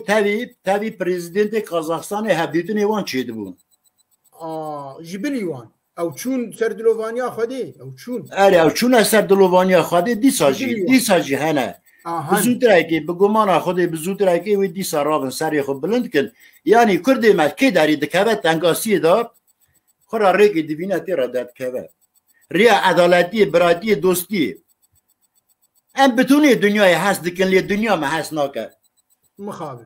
تاوی پریزیدنت کازاخستان هبدیتون ایوان چید بو جبلی وان او چون سر دلوانیا خودی او چون او چون سر دلوانیا خودی دیسا جی هنه بزودره که بگمان خودی بزودره که وی دیسا رابن سری خود بلند کن یعنی کردی ملکی داری دکوه تنگاسی دا خورا ریگی دوینه تیرا داد که ریا عدالتی براتی دوستی ام بتونی دنیای هست دکن لی دنیا ما هست ناکه مخابر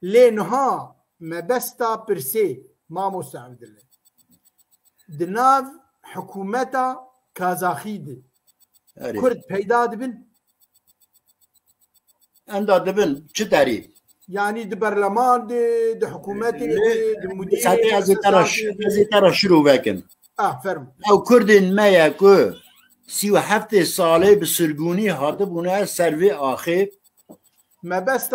لینها مبستا پرسی ما مستعمد الله دناف حکومتا کازاخی دی کرد پیدا دبن اندا دبن چه داری؟ یعنی د برلمان د حکومت د مدیر ازی ترا شروع بکن فرم او کردین ما یکو 37 ساله به سرگونی هاته بونه سروی آخر ما بس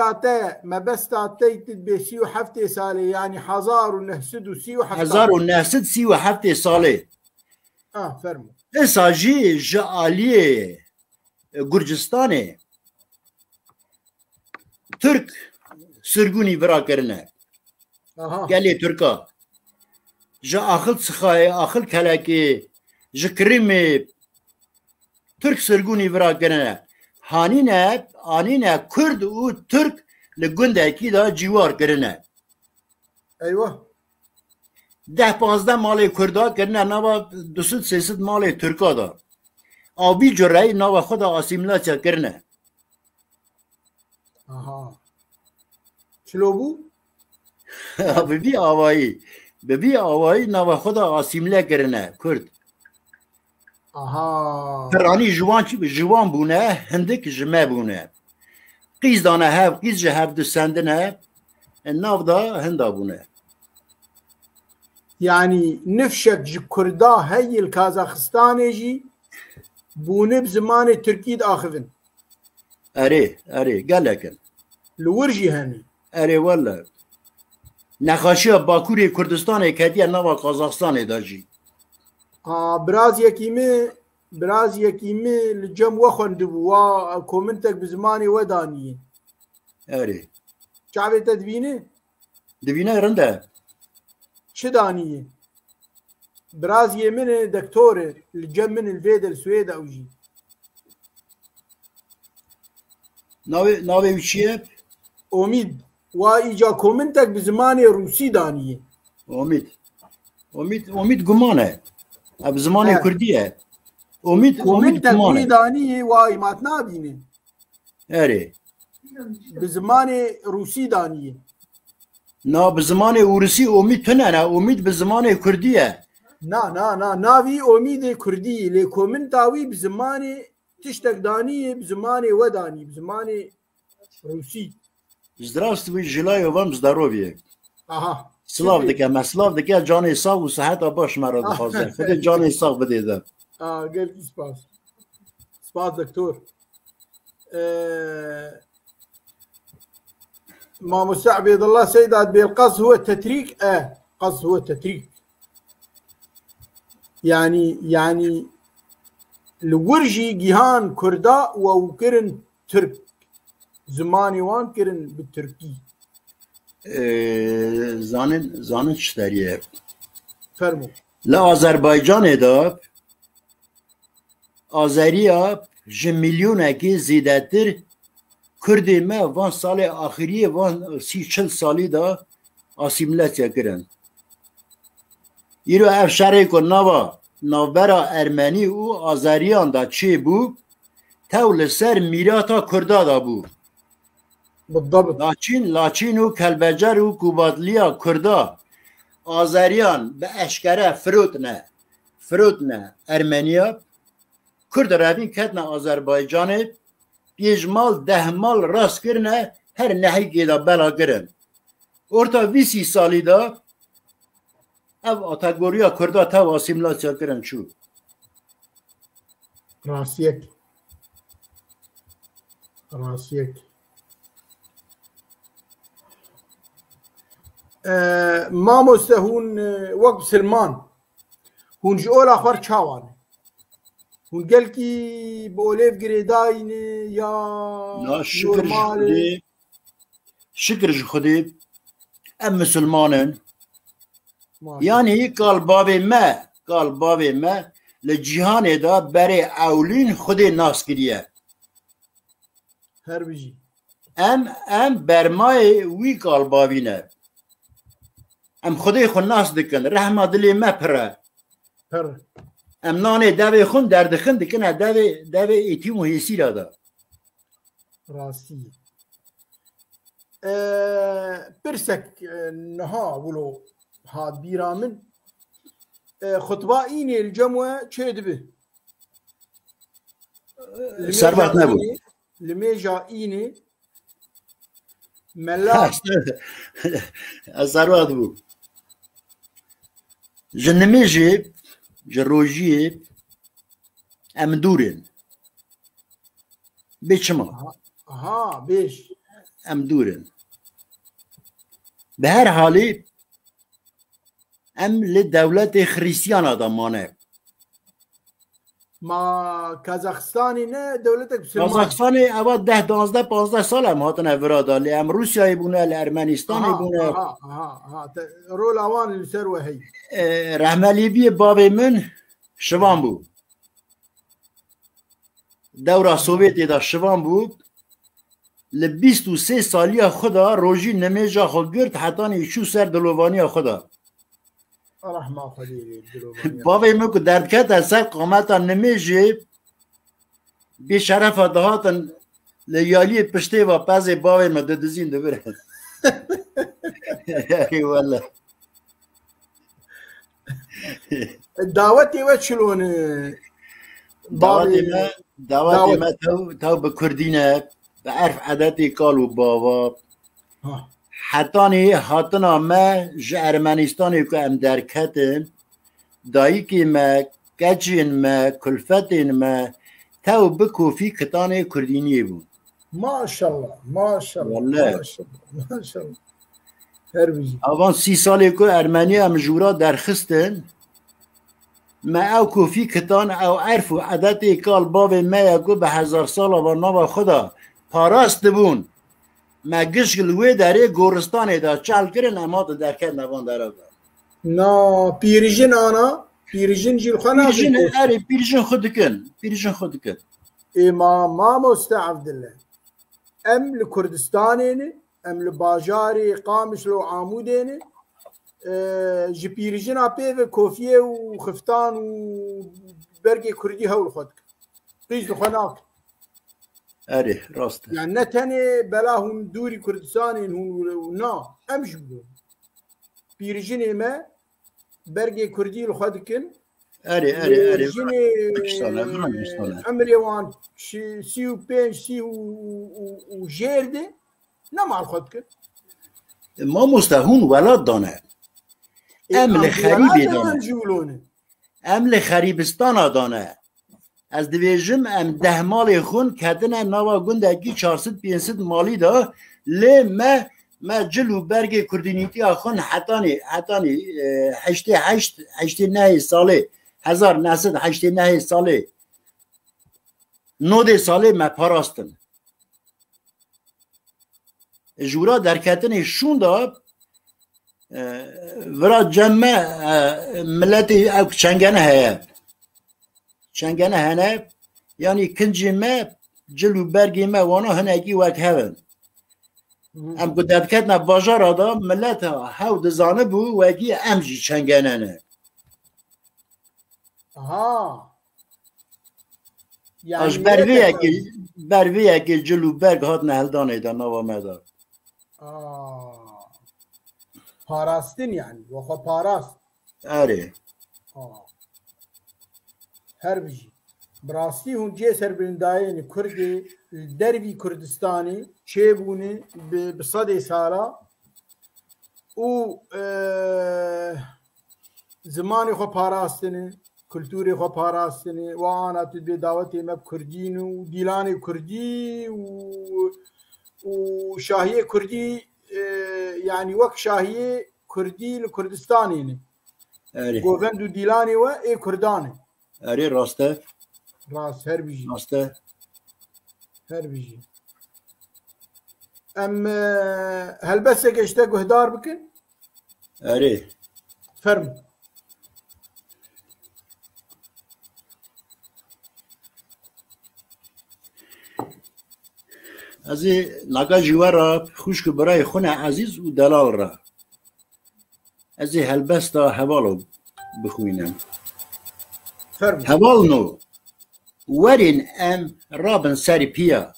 تعطيت ب 37 ساله يعني 1937 ساله فرمو اساجي جاليه گرجستان ترک سرگونی برا کرنه گلی ترکا جا آخل سخای آخل کلکی جا کریم ترک سرگونی برا کرنه آنینه کرد و ترک لگنده کی دا جوار کرنه ایوه 10-15 مالی کردا کرنه نوا 200-300 مالی ترکا دا آبی جرعی نوا خود آسیملاتیا کرنه چلو بو؟ ببی آوایی نوا خود آسیمله کرنه کرد فرانی جوان بونه هندک جمع بونه قیز دانه هف قیز جه هف دو سندنه ناف دا هندا بونه يعني نفشك جي كردا هي الكازاخستاني جي بونه بزمان تركي آخذن اري قال لك لورجي هني اري والله نخاشي باكوري كردستان كديه نوا قازاخستان داجي براز يكيمي الجم وخندبو وا كومنتك بزماني ودانيه اري شعبي دبينه رنده شدانيه براز يمن دكتور الجم من الفيدا السويد او جي ناوي وشيب امید و ایجا کومنتك بزماني روسي دانيه امید گمانه بزماني كرديه امید گمانه دانيه واي ماتنا بينه اري بزماني روسي دانيه نا بزماني روسي امید تنانا امید بزماني كرديه نا ناوي امید كرديه لي كومنتاوي بزماني تشتك دانيه بزماني وداني بزماني روسي. Здравствуй, желаю вам здоровья. Слав дикя, جان ساق و صحت باش مرا بخوازه. خود جان ساق بدیده. قال سپاس دكتور. ما مستعبد الله سيدات بالقصد هو التتريك قصد هو التتريك. يعني الورجي جيهان كردا وكرن ترك زمانی وان کرن به ترکی زانن چطوریه فرمو لا آذربایجان دا آذریا جه میلیونه که زیده تر کرده ما وان سال آخری وان 30-40 سالی دا آسیملاتیا کرن ایرو اف شرعی کن نوبرا ارمنی و آذریان دا چه بو تول سر میراتا کردا دا بو بالضبط لاچین و کلبجر و کوباتلیا کردا آذریان به اشکره فروتنه ارمنیا کرد روین کتنه 5 مال 10 مال راست کرنه هر نهی که دا بلا کرن orta visi sali da ev kategoriya Kurda ta asimilasyon kirin çu. راسيك راسيك ما مستهون وقت سلمان هون جول آخر چاوان هون قال كي بوليف جريداين يا Na şükür ji Xudê em Müslümanın yani kalbavê me li cîhanê da berê ewlîn Xudê nas kiriye. هر بيجي Em bermayê wî kalbavî ne. Em Xudê xwe nas dikin, rehma dilê me pire. هر Em nanê devê xwe derdixin dikin devê êtîm û hêsîra da. راسي برسك نها ولو هاد بيرامن خطبة إني الجموة شيدبه Servet ne bu? لميجا إني ملا Servet bu. Ji nimê jê ji rojiyê em dûrin. Bêçima ها بيش em dûrin. Bi her halî em li dewletê Xrîstiyana da mane. ما كازاخستاني نه دولتك بسلمان Kazakistanê eva 10-15 sal em hatine virada lê em Rusyayê bûne li Ermenistanê bûne. ها رول اوان الثروه هي Rehmelîbiyê bavê min şivan bû. Dewra Sovyetê da şivan bû. Li 23 saliya xwe da rojî nimêja xwe girt hetanî çû ser dilovaniya xwe da. رحمه خليل Bavê min ku derdkete ser qameta nimêjê bê şerefa dihatin li yaliyê piştê ve pezê bavê me didizîn dibire. Eyvallah. دعوتي وشلون Davetê me tew bi Kurdî ne bi erf edetê kal û bava. Hetanî hatina me ji Ermenistanê ku em derketin dayîkê me, keçên me, kulfetên me tew bi kofî kitanê Kurdîniyê bûn. ما شاء الله ما شاء الله والله. ما شاء الله ما شاء الله هر بيجي Avan 30 salê ku Ermenî em jûra derxistin me ew kofî kitan ew erf û edetê kal bavê me ye ku bi hezar sala ve nava xwe da parast dibûn. Me gişt li wê derê goristanê da çel kirin em hatin derketin evan dere da. نا بيرجن انا بيرجن جيل خنا Pîrjin erê pîrjin xwe dikin. Pîrjin xwe dikin. امام ما مستعبد الله ام لكردستانين ام لباجاري قامش لو عامودين جي بيرجن ابي كوفيه وخفتان وبرقي كردي هول خدك قيس خناك Erê rast e. يعني نتني بلاهم دوري كردستانين نا امش بدون بيرجن ما برقي كردي الخدكن Erê Pakistan عمري وان سيو بين سيو وجيردي نما الخدك Mamoste hûn welat dane. Em li xerîbê dane. جولونه Em li xerîbistana dane. Ez dibêjim em 10 malê xwin ketine nava gundekî 400-500 malî da lê me cil û bergê kurdînîtiya xwin hetanî 89 salê 1989 salê 90 salê me parastin. Jûra derketinê şûn da vira cemme milletê ew çengene heye. Çengene hene yani kincê me cil û bergê me wana hinekî wek hevin. Em ku derketina bajara da millet hew dizanibû wekî em jî çengene ne. ها Aj berviyekê cil û berg hatine heldanê da nava me da. باراستين يعني وخا باراست Erê. هر بيجي براستي هون جيسر بلندايني كردي الدربي كردستاني شيبوني بصدي سارة و زمانی خو پاراستنه کلتوری خو پاراستنه و آنا تو به دعوتی مب کردین و دیلانی کردی و شاهی کردی يعني وك شاهي كردي لكردستاني قوفندو ديلاني و اي كرداني اري راسته راس هر بيجي راسته هر بيجي ام هل بس اشتاقوا هدار بكن اري فرم ازي ناقا جوارا خوشك براي خونا عزيز و دلال را ازي هلبستا هوالو بخوينم فرم هوالنو ورين ام رابن ساري بيا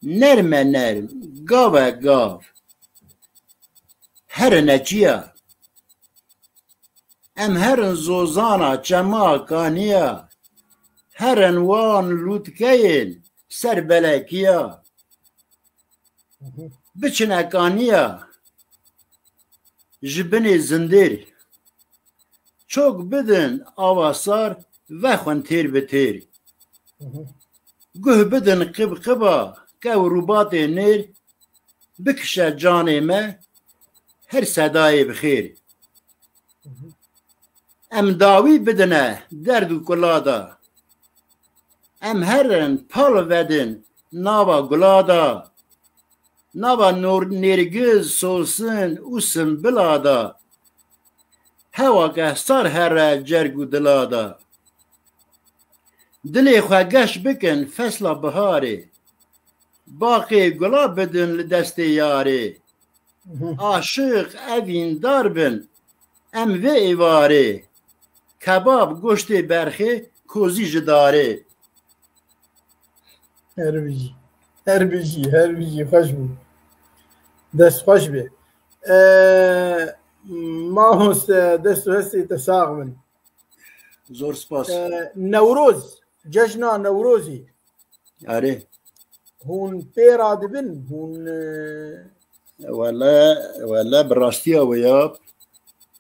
نرمه نرم گاوه گاو هر نجیا ام هرن زوزانا چما کانیا هرن وان لوتکین سر بلکیا بچنه کانیا جبنی زندیر çok بدن آواسار و خون تیر به تیر گوه بدن قب قبا که روبات نیر بکشه جانه ما هر صدای بخیر ام داوی بدنه درد و کلادا ام هرن پال ودن ناوا گلادا ناوا نور نرگز سوسن اوسن بلادا هوا گهستار هر جرگو دلادا دلی خواه گش بکن فصل بهاره باقی گلا بدن لدست یاره عاشق اوین دار بن ام و ایواره کباب گوشت برخه کوزی جداره هر بیجی خوش بود دست خوش بی ما هست دست و هستی تساق من زور سپاس نوروز جشنا نوروزی آره هون پیرا دبن هون ولا براستی ویا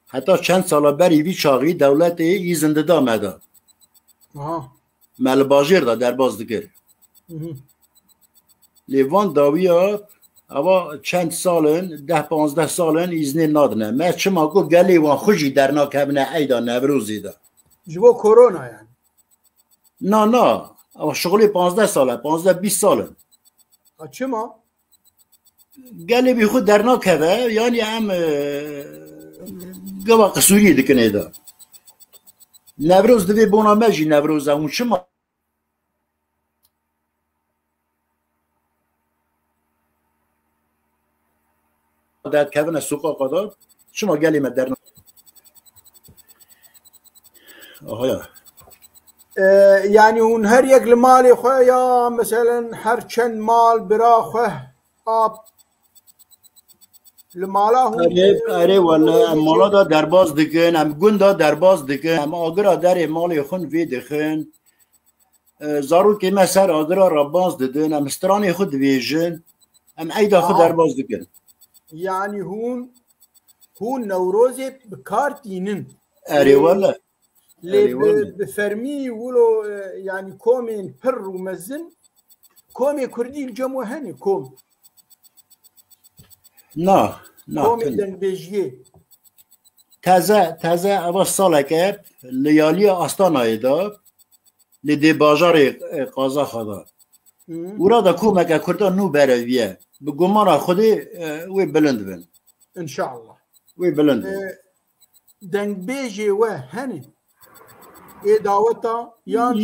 حتی چند سال بری وی چاقی دولت ای زنده دا مدا مل باجر دا در باز دگر لیوان داویا اوا چند سالن 10-15 سالن ایزنی نادنه ما چما گو گلی وان خوشی در ناکبنه ایدا نوروزی دا جبو کرونا یعنی نه اوا شغلی 15 ساله 15-20 ساله چما گلی بی خود در ناکبه یعنی هم گوا قصوری دکنه دا نوروز دوی بونا مجی نوروز اون چما در کبن سوقا قدار شما گلی ما در آها يعني هون هر يك المال خويا مثلا هر چند مال برا خوه آب المالا هون اره ولا مالا دا درباز دکن هم گون دا درباز دکن هم آگرا در مال خون وی دکن زارو که ما سر آگرا رباز ددن هم استرانی خود ویجن هم ایدا خود درباز دکن يعني هون نوروزي بكارتينن اره ولا لي بفرمي ولو يعني كومين بر ومزن كومي كردي الجمو هني كوم نا كومي دن بيجي تازه اول سالك ليالي استانه دا لدي باجار قازا خدا ورا دا كومك كردان نو برويه بگمان خودی وی بلند بن ان شاء الله وی بلند دنگ بیجی و هنی ای دعوتا یان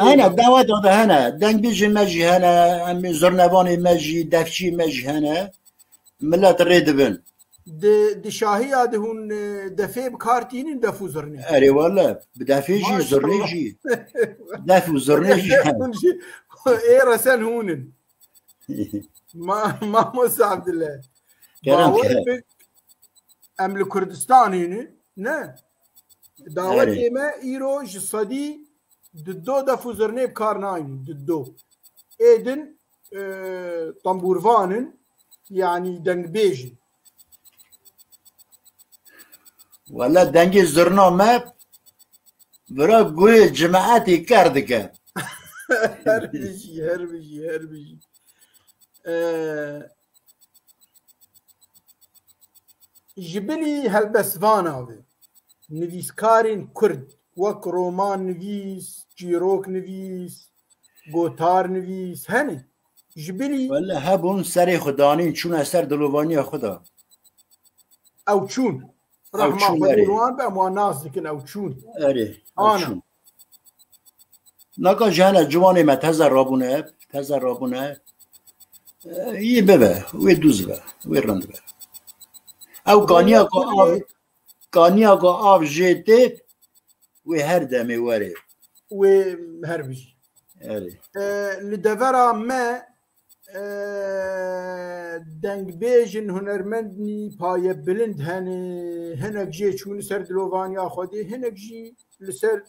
هنا دعوت داده هنا دنگ بیجی مجی هنا امی زرنوانی مجی دفچی مجی هنا ملت رید بن د شاهی آده هون دفع بکارتینین دفو زرنی اره والا بدفع جی زرنی جی دفع زرنی جی ای رسن هونن ما موسى عبد الله باور ام لكردستان هنا نه دعوتي ما ايرو جصدي ددو دفو زرني بكار ناين ددو ايدن طنبورفانن يعني دنگ بيجي ولا دنگی زرنا ما برا گوی جماعتی کردکه her bir şey, her bir şey, her bir şey. Jibili helbesvan abi. Nivîskarên Kurd wek roman nivîs, çîrok nivîs, gotar nivîs hene. Jibili ولا هبون سری خدانین چون اثر دلوانی خدا ew çûn. Rahma çûn, Xwedê erê. wan be wan nas dikin ew çûn. اری Ana. چون نکا جهنه جوانی ما تزر رابونه یه ببه وی دوز به وی رند به او کانیا که آف جیته وی هر دمی وره Wê her bir şey. اری Li devera me dengbêjin hunermendî paye bilind hene hinek jê çûne ser dilovaniya Xwedê hinek jî li ser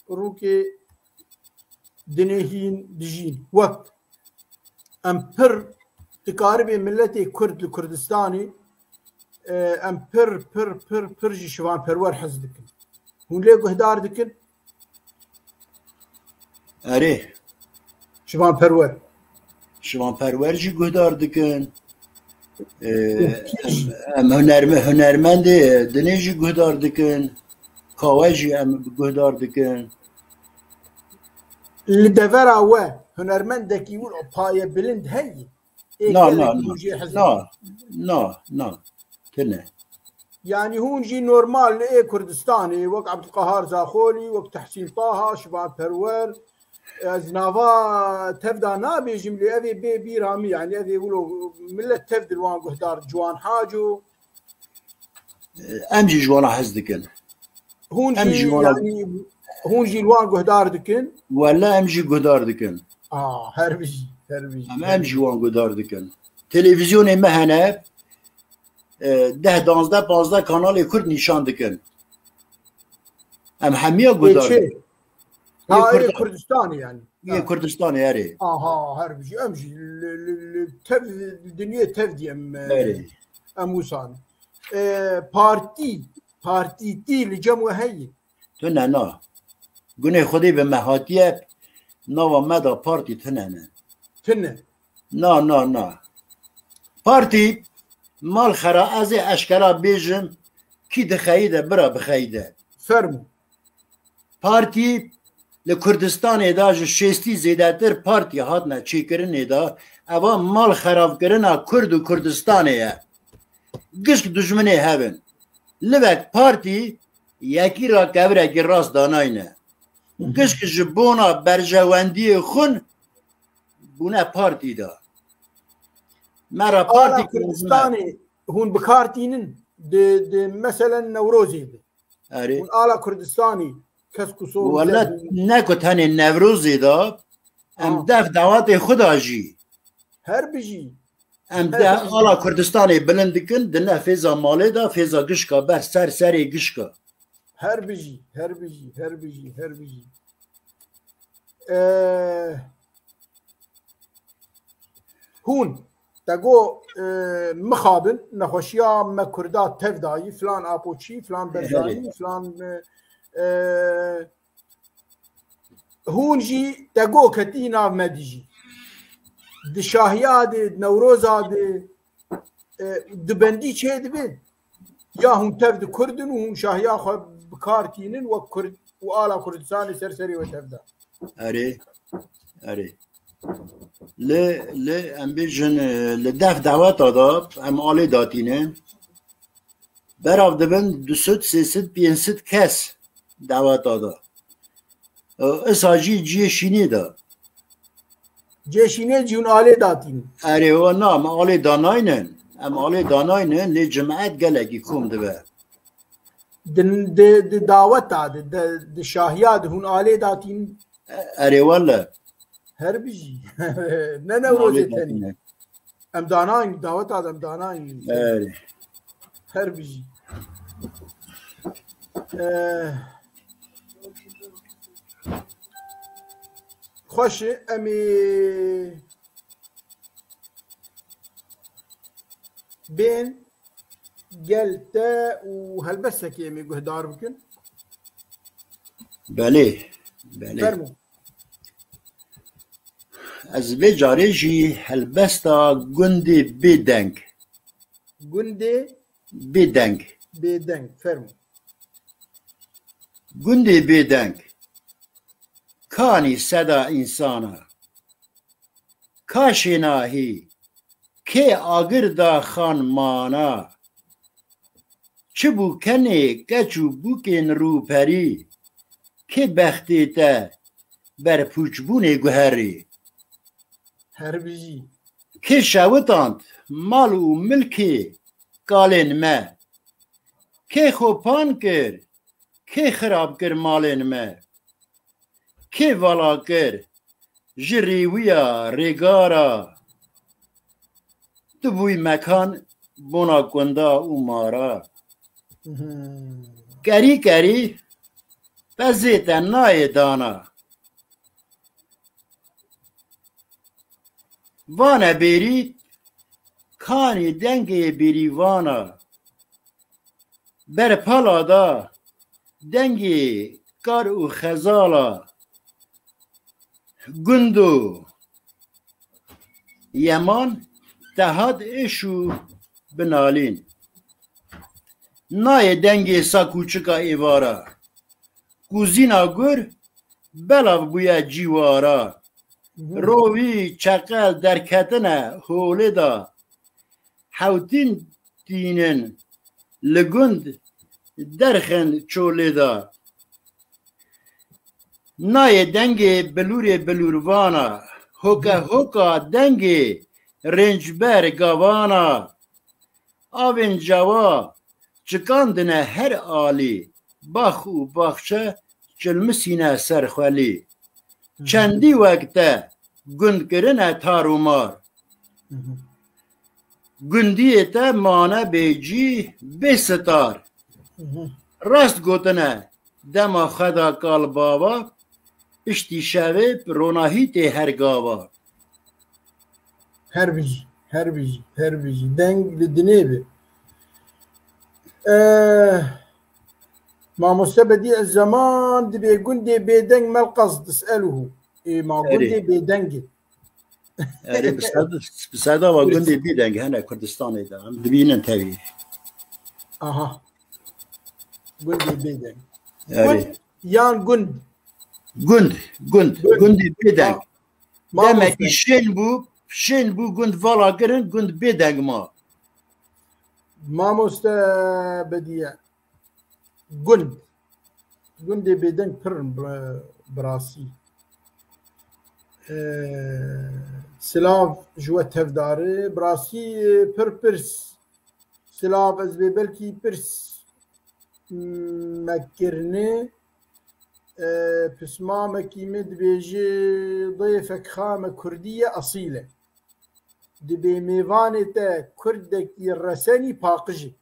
rûkê dinehîn dijîn wek em pir dikaribê milletê Kurd li Kurdistanê em pir jî şivanperwer hez dikin. Hûn lê guhdar dikin اری şivanperwer. شوان پرورجی گهدار دکن ام هنرمند دنیجی گهدار دکن کاواجی ام گهدار دکن Li devera we hunermendekî wir o paye bilind heye. نه تنه Yani hûn jî normal li ê Kurdistanê wek Ebdulqehar Zaxolî wek Tehsîn Taha şivanperwer ez nava tevda nabêjim lê ev ê bê bîra min yani ev ê wilo millet tev dil wan guhdar Ciwan Haco ام جی جوانا حز دکن hûn Em jî jî wana- yani hûn jî li wan guhdar dikin. ولا ام جی گهدار دکن Her bir jî her bir jî. ام جی وان گهدار دکن تلویزیون مهنه 10 12 15 کانال کرد نشان دکن ام همیه گهدار Çê. Ha Kurd- ê Kurdistanê yani. یه کردستان اری Aha her bir jî em jî tev dinyê tev diyem اری em wisan. Partî li cem we heye. تو نه نه گونه خودی به مهاتیه نوا مدا پارتی تو نه نه Tine. نه پارتی مال خرا از اشکرا بیجم کی دخیده برا بخیده Fermo. پارتی لکردستان ادا جو شستی زیده تر پارتی هات نه چی کرن ادا اوا مال خراب کرنا کرد و کردستانه گشک دشمنه هبن لبک پارتی یکی را کبره کی راست داناینه گشک جبونا برجواندی خون بونه پارتی دا مرا پارتی Ala Kurdistanê hûn bikartînin di mesela Newrozê de. اری Hûn ala Kurdistanê kes ku sor ولا نکو تنه نوروزی دا ام دف دعوات خدا جی her bir jî. ام ده آلا کردستان بلند کن دنه فیزا مالی دا فیزا گشکا بر سری گشکا Her bir jî. Her bir jî. Her bir jî. Her bir jî. Hûn tego mixabin nexweşiya me Kurda tev dayî filan apoçî filan berzanî filan hûn jî tego ketî nav me dijî di şahiya de Newroza de di bendî çê dibe ya hûn tev di Kurdin û hûn şahiya xwe bikar tînin wek Kurd û ala Kurdistanê serserê we tev da. اری اری ل ام بیجن لدف دعوات دا ام آلی داتینه براف دبن 200 300 500 کس دعوات دا اساجی جی شینی دا Ceşînê cî hûn alê datînin. اری و نا ام آلی داناینن ام آلی داناینن لی جماعت گلکی کوم دبه Di daweta di şahiya de hûn alê datînin اری والا her bir jî ne Newrozê tenî. داتینه Em danayîn daweta de em danayîn اری her bir jî. Xweş e em ê bên گل تا و هەلبەستە ئێمە گوهدار بکەن بله بله فەرمو از وی جاره جی هلبستا گندی بیدنگ گوندێ بیدنگ بێدەنگ فەرمو گندی بیدنگ کانی صدا انسانا کاشناهی که آگر دا خانمانا چه بو کنی کچو بوکن روپری که بختی تا بر پوچبون گوهری هەربژی که شوتاند مال و ملکی کالین ما که خوپان کر که خراب کر مالین ما که والا کر جریویا ریگارا تو بوی مکان بونا کندا و مارا کری کری بزیت نای دانا وانا بیری کانی دنگی بیری وانا بر پالا دا دنگی کار و خزالا گندو یمان تهاد اشو بنالین نای دنگی سا کوچکا ایوارا کوزینا گر بلاو بویا جیوارا روی چقل در کتنه حوله دا حوتین دینن لگند درخن چوله دا نای دنگی بلوری بلوروانا هوکا هوکا دنگی رنجبر گاوانا آوین جوا چکاندنه هر آلی باخ و باخچه چلمسینه سرخولی چندی وقته گند کرنه تارومار گندیه تا مانه بیجی بستار راست گوتنه دما خدا کال بابا اشتی شوه روناهی ته هر گاوا هەربژی دەنگ لە دنێ بێ مامۆستا بەدی زەمان دەبێ گوندێ بێدەنگ مەڵقەز تسأله ما گوندێ بێدەنگێ بسادا و گندی بیدنگ هنه کردستانی دا هم دبینن تاوی ئاها گوندێ بێدەنگ یان گندی بیدنگ demeki şen bu gund vala girin gund bêdeng ma مامۆستا بەدیە گوندێ بێدەنگ پڕن بڕاستی سلااف ji we tevdarê bi rastî pir pirs silav ez bê belkî pirs mekirinê pismamekî me dibêje dêfek xa me Kurdî ye esîl e dibê mêvanê te Kurdekî resenî paqij e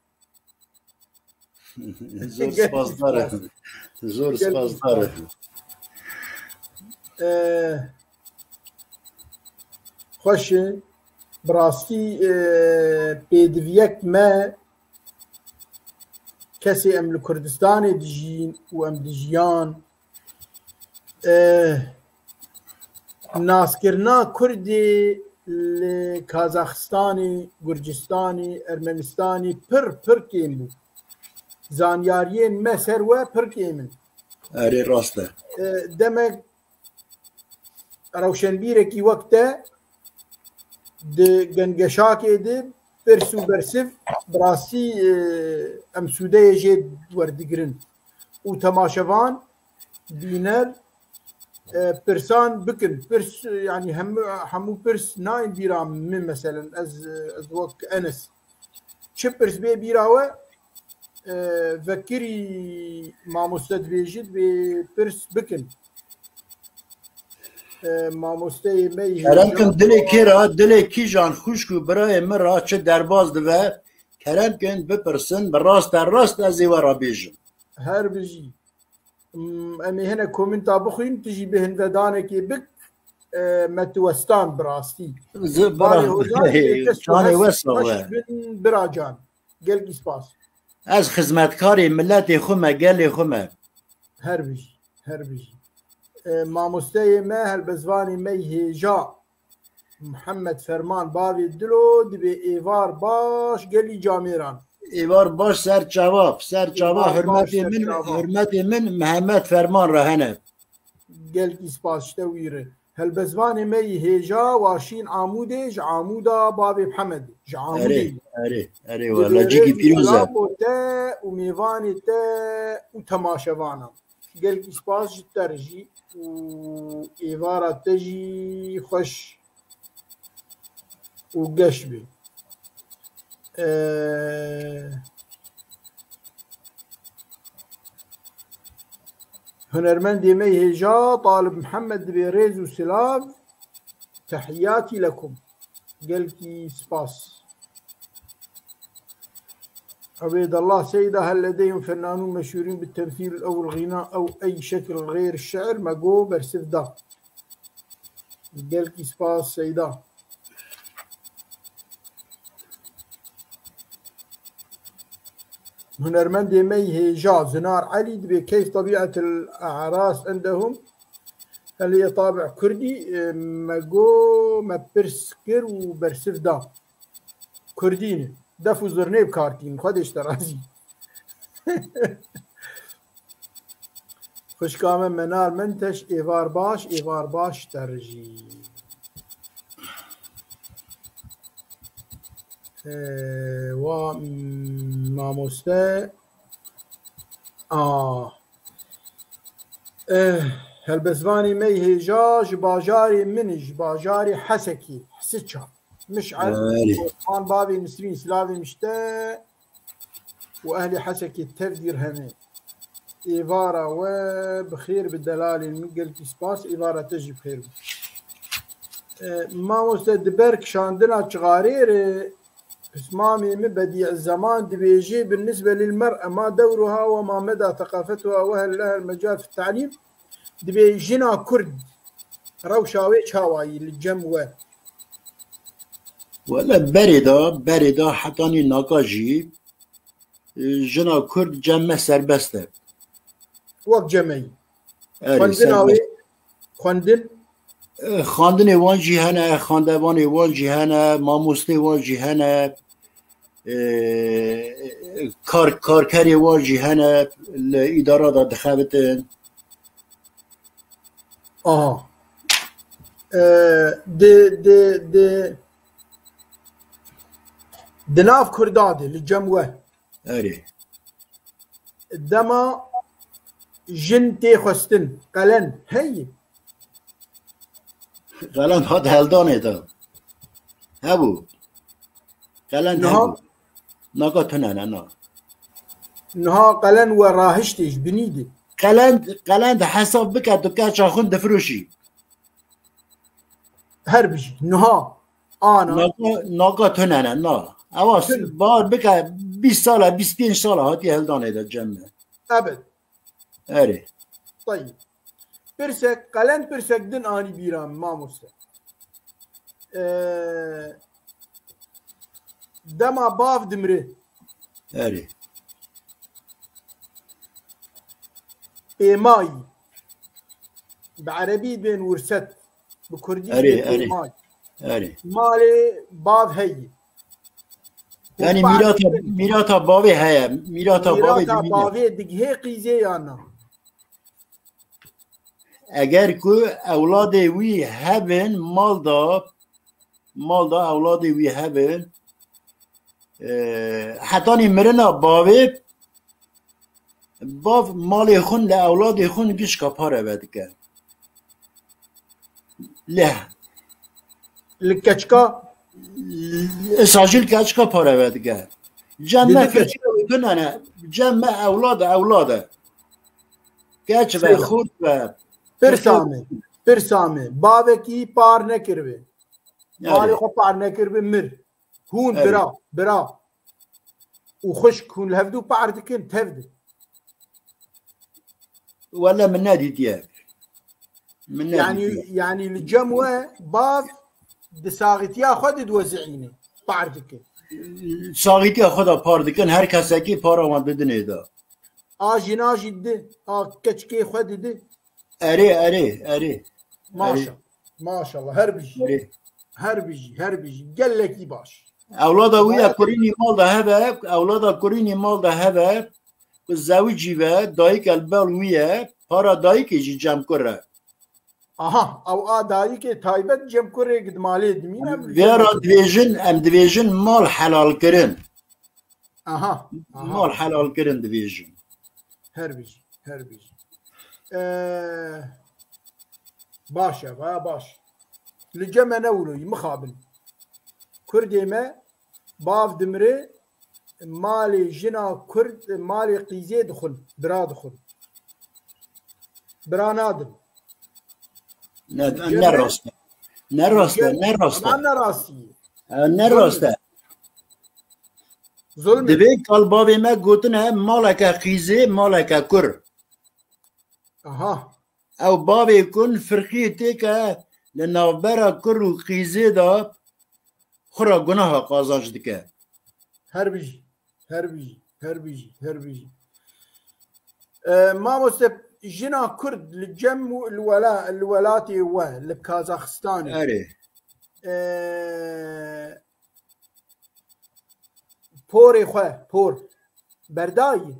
zor spazdar xweş e bi rastî pêdiviyek me kesê em li Kurdistanê dijîn û em dijiyan naskirina Kurdê li Kazaxistanê, Gurcistanê, Ermenistanê pir kêm bû zanyariyên me ser we pir kêm in erê rast e demek rewşenbîrekî wek te di gengeşakê de pirs û bersiv bi rastî em sûdeyê jê werdigirin û temaşevan bîner pirsan bikin pirs yanî hemû pirs nayên bîra min meselen ez wek Enes çi pirs bê bîra we vekirî mamoste dibêjit bê pirs bikin mamosteyê me keremkin dilê kê ra dilê kîjan xuşk û birayê min ra çi derbas dibe keremkin bipirsin bi rast ez ê we rabêjim her bijî em ê hene komînta bixwîn tu jî bi hinvedanekê bik me tu westan bi rastî canê we sal e biracan gelkî spas. Ez xizmetkarê milletê xwe me gelê xwe me. Her bijî, her bijî. Mamosteyê me helbezvanê me hêja Muhammed Ferman bavê dilo dibe êvar baş gelî camêran. Êvar baş ser çava hürmetê min Mehmet Ferman re hene. Gelkî spas işte wî re. Helbezvanê me hêja Waşîn Amûdê ji Amûda bavê Mihemedê. Ji Amûdê. Erê wala cîkî pîroz e. te û mêvanê te û temaşevanan. Gelkî spas ji te re jî û êvara te jî xweş û geş bê. Hunermendê me hêja Talib Mihemed dibe rêz û silav tehiyyatî lekum. Gelkî spas. عبيد الله سيدة هل لديهم فنانون مشهورين بالتمثيل أو الغناء أو أي شكل غير الشعر مقو برسف ده قالك سباس سيدة هنرمند مي هيجا زنار علي دبي كيف طبيعة الأعراس عندهم هل هي طابع كردي مقو ما برسكر وبرسف ده كرديني دفو زرنه بکارتین خودش ترازی خوشکامه منال منتش ایوار باش ترجی و ماموسته هلبزوانی می هیجا جباجاری منج باجاری حسکی حسچا مشعل وطفان بابي نسرين سلافي مشتاء وأهلي حسكي التفدير همين إيفارة وبخير بالدلال المقل كسباس إيفارة تجي بخير ما مستدبرك شاندنا تغارير اسمامي من بديع الزمان دبيجي بالنسبة للمرأة ما دورها وما مدى ثقافتها وهل لها المجال في التعليم دبيجينا كرد روشاوي شاواي للجموة ولا بردا حتانی ناکاجی جنا کرد جمع سربسته وقت جمعی خواندن وان جیهنه خواندوان وان جیهنه ماموسته وان جیهنه کارکری وان جیهنه اداره دا دخوتن دناف كردادي للجموة أري دما جن تيخستن قلن هي قلن هاد هلدانه دا هبو قلن هبو ناقا تنانا نها قلن وراهشتش بنيدي قلن حساب بكت وكات شاخون دفروشي هربجي نها انا ناقا تنانا اواس بار بکه 20 ساله 25 ساله هاتی هلدانه دا جمعه ابد اره طيب برسك قلن برسك دن اني بيرام ما مستك دما باف دمره اره ايماي بعربي بين ورست بكردي اره مالي باف هي يعني ميراتا باوي هيا ميراتا باوي دگه قيزه يانا اگر کو اولاد وی هبن مال دا اولاد وی هبن حتانی مرنا باوی باف مال خون ل اولاد خون گیش کپاره ودکه له لکچکا اساجل کچکا پاره ودکه جمع فکر کنن جمع اولاده کچ و خود و پرسامه باوی کی پار نکروه مالی خو پار نکروه مر هون برا و خشک هون لهفدو پار دکن تفده ولا من نادي دياب يعني الجموة باف دساغتيا خد توزعيني بعرفك ساغیتی خدا پار دکن هر کسی که پارا وان بدنه دا آجینا جدی کچکی خود دی اره ماشاءالله هر بیجی گلکی باش اولادا ویا کرینی مال ده هبه اولادا کرینی مال ده هبه و زوجی و دایک البال ویا پارا دایک جی جمع کره aha او adayı ki taybet cemkure gidmali demine ویرا دویژن مال حلال کرن aha مال حلال کرن دویژن her bir başa baş liceme ne uluy muhabil kurdeme bav dimri mali jina kurd mali qize dukhul bira dukhul bira nadir نه راسته نه راسته zulm دوی کال بابی ما گوتنه مالکه قیزه مالکه کر aha او بابی کن فرقی تیکه لنابرا کر و قیزه دا خورا گناه قازانج دکه her bir ما مستب جنا كرد للجم الولاتي والكازاخستان اره بوري بور برداي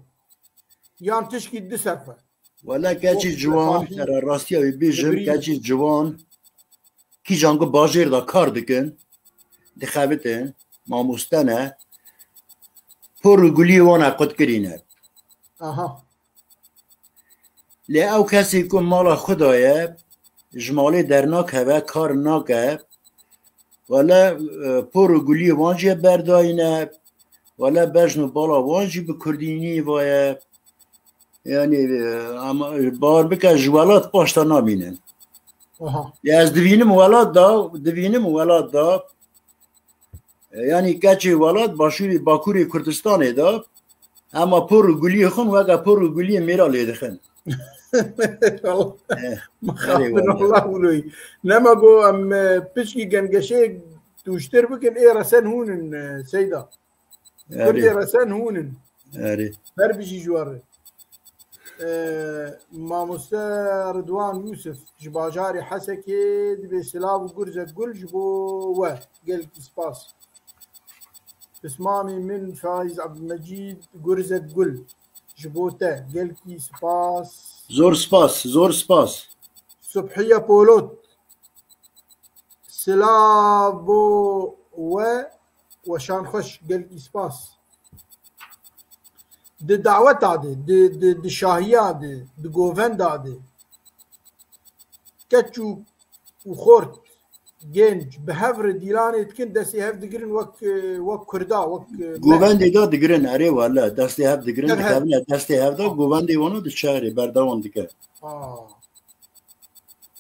يان تشكي دسر ولا کچی جوان تر راستی های بیجم کچی جوان کی جانگو باجیر دا کار دکن دخوابتن ماموستنه پر گلی وانا قد کرینه aha لی او کسی که مالا خدایه جمالی در ناکه و کار ناکه ولا پر گلی وانجی برداینه ولا بجنو بالا وانجی بکردینی وایه یعنی بار بکه جوالات پاشتا نامینن aha از دوینم ولاد دا یعنی کچی ولاد باشوری باکوری کردستانه دا اما پر گلی خون وگه پر گلی میرا لیدخن مخابن الله ولوي نما جو ام بشكي جنجشي توشتر بكن ايه رسان هونن سيدا كل رسان هونن اره هر بيجي جوار ما مستا رضوان يوسف جباجاري حسكي دبي سلاب وقرزة قل جبو واه قال سباس اسمامي من فايز عبد المجيد قرزة قل جبوته قال سباس زور سپاس صبحية بولوت سلابو وشان خش قال سباس دي دعوت عادي دي شاهية عادي دي جوفند عادي كتشو وخورت جنج بهفر ديلاني تكن دسي هف دقرن وك كردا وك گووندی دا دگرن اره والا دستی هف دگرن دکابنه دستی هف دا گووندی وانو دچاری بردوان دکه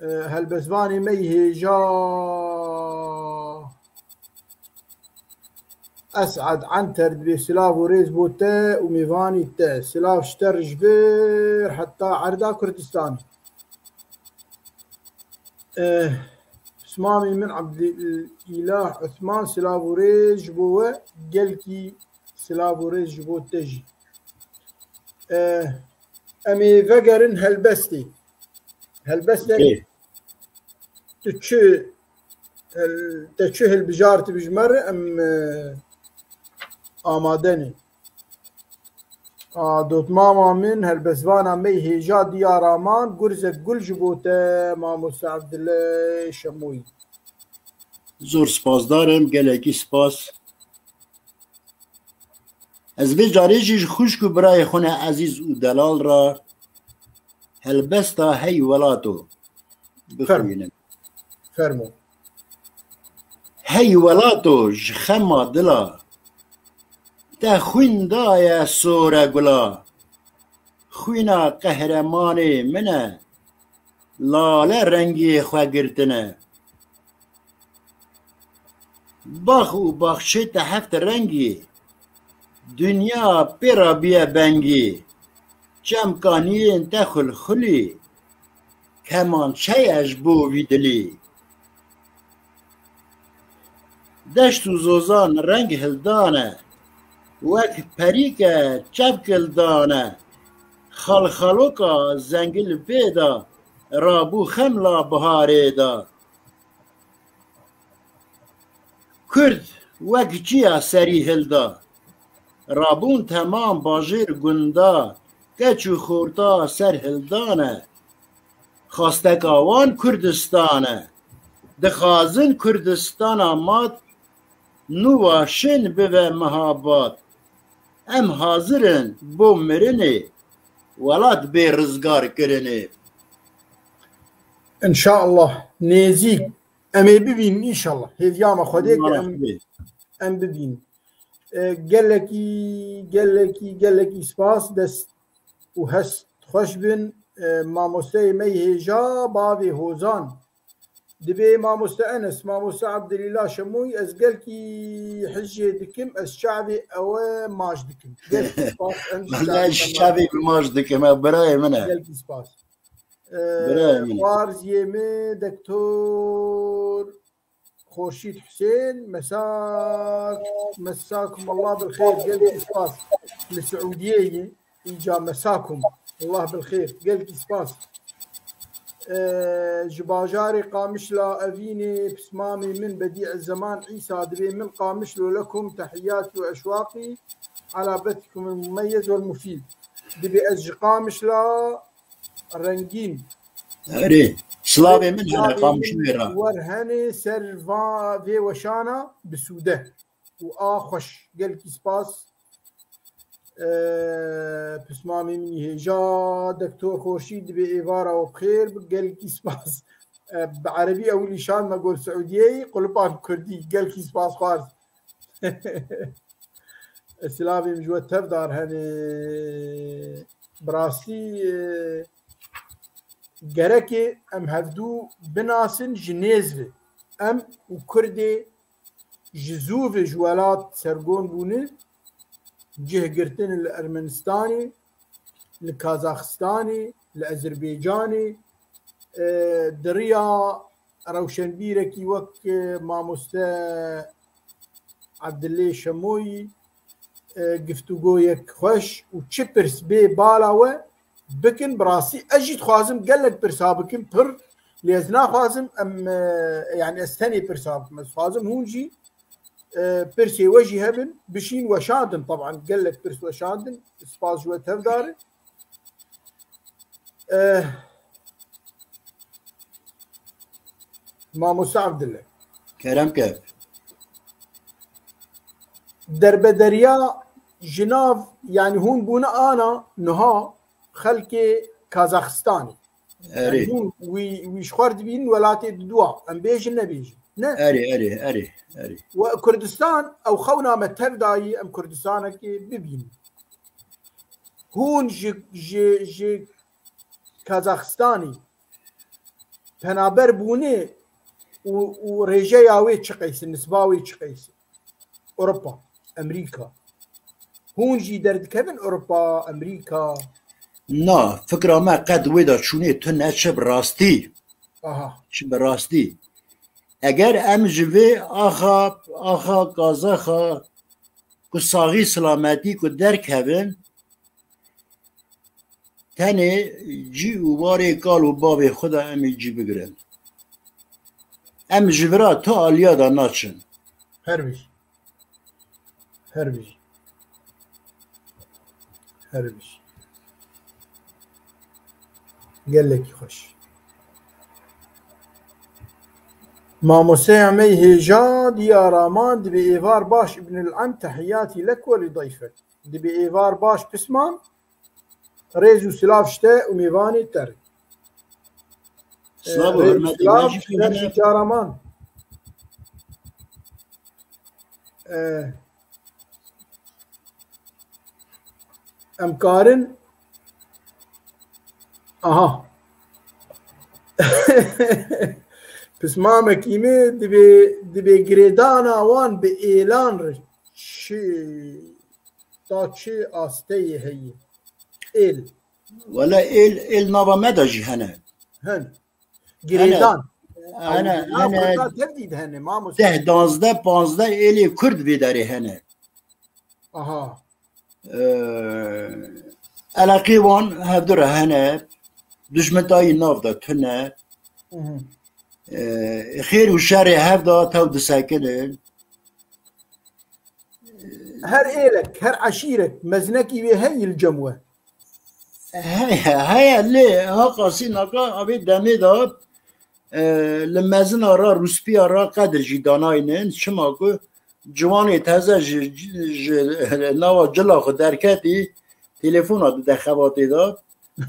هالبزباني ميه جا أسعد عنتر بسلاف وريز بوتا وميفاني تا سلاف شتر جبير حتى عردا كردستاني اسمامي من عبد الإله عثمان سلاف وريز جبوه قلكي سلاف وريز جبوه تجي أمي فقرن هالبستي تتشو هالبجارتي بجمر أم آمادني دوت ماما من هالبزوانا مي هيجا ديار امان قرزة قل جبوته ماموس عبد الله شموي زور سپاس دارم گلکی سپاس از به جاریجی خوش کو برای خونه عزیز و دلال را هلبستا هی ولاتو بخوینم فرمو هی ولاتو جخما دلا تا خوین دای سوره گلا خوینا قهرمانی منه لاله رنگی خواه گرتنه باخ و باخچه تا هفت رنگی دنیا پیرا بیا بنگی جمکانین تخل خلی کمان چه اجبو ویدلی دشت و زوزان رنگ هلدانه وک پریکه چپکل دانه خلخلوکا زنگل پیدا رابو خملا بهاره دا کرد وک جیا سری هلدا رابون تمام باجیر گندا کچو خورتا سر هلدانه خواستکاوان کردستانه دخازن کردستان آماد نواشن به مهابات ام حاضرن بو مرنه ولاد به رزگار کرنه ان شاء الله نزيك امي ببين ان شاء الله هديام خديك ام ببين قال لك سباس دست وهست خوش بن ماموستي مي هجا بابي هوزان دبي ماموستا انس ماموستا عبد الله شموي از قال كي حجي دكم از شعبي او ماج دكم قال لك سباس والله الشعبي بماج دكم براي منها قال لك سباس وارز يمي دكتور خورشيد حسين مساكم الله بالخير قال لك سباس من السعوديه اجا مساكم الله بالخير قال لك سباس جباجاري قامشلا أبيني بسمامي من بديع الزمان عيسى دبي من قامشلو لكم تحياتي وأشواقي على بثكم المميز والمفيد دبي أج قامشلا رنجين أري سلامي من هنا قامشلو ورهني سرفا في وشانا بسوده وآخش قال كي سباس بسمامي مني هجا دكتور خورشيد بإيفارا وبخير قال كي سباس بعربي أو لشان ما أقول سعودية قلبان كردي قال كي سباس خالص السلامي مجوة تفدار هني براسي جركي أم هفدو بناسن جنيزة أم وكردي جزوف جوالات سرقون بوني جه قرتن الأرمنستاني الكازاخستاني الأذربيجاني دريا روشنبيركي وك ماموستا عبد الله شموي قفتو يك خوش وتشبرس بي بالاوه بكن براسي اجيت خوازم قال لك برسابكم بر ليزنا خوازم ام يعني استني برسابكم خوازم هونجي برسي وجه هبن بشين وشادن طبعا قال لك برس وشادن سباس جوه تفدار ماموسا عبد الله كلام كيف دربدريا جناف يعني هون بونا انا نها خلكي كازاخستاني يعني هون ويشخرد بين ولاتي دوا ام بيجي نبيجي اري وكردستان او خونا مترداي ام كردستان كي ببين هون جي كازاخستاني بنابر بوني ورجياوي تشقيس النسباوي تشقيس اوروبا امريكا هون جي درد كيفن اوروبا امريكا نا فكرة ما قد ويدا شوني تن شب راستي شب راستي اگر ام جوی آخا قازاخا کو ساغی سلامتی کو درک هبن تنه جی و باری کال و باب خدا امی جی بگرن ام جورا تو آلیا دا ناچن هربی قال لك خوش ماموسي عمي هجا ديا رامان دبي إيفار باش ابن العم تحياتي لك ولضيفك دبي إيفار باش بسمان ريزو سلاف شتاء وميفاني ترك سلاف شتاء رامان أمكارن بس ما مكيمة دبي جريدانا وان بإيلان شي تاتشي أستي هي ولا إل نابا مدى جهنا هن جريدان أنا تبديد هني ما مست 10 15 إلي كرد بداري هنا اها علاقيوان هفدر هنا دشمنتاي نافدا هنا خير وشر هفدا تود ساكنين هر إلك هر عشيرك مزنكي بهي الجموة هيا اللي هاقا سيناقا أبي دمي داد لما زنا را روسبيا را قدر جداناينن شماكو جواني تازه نوا جلاخ دركتي تليفونات ده خواتي داد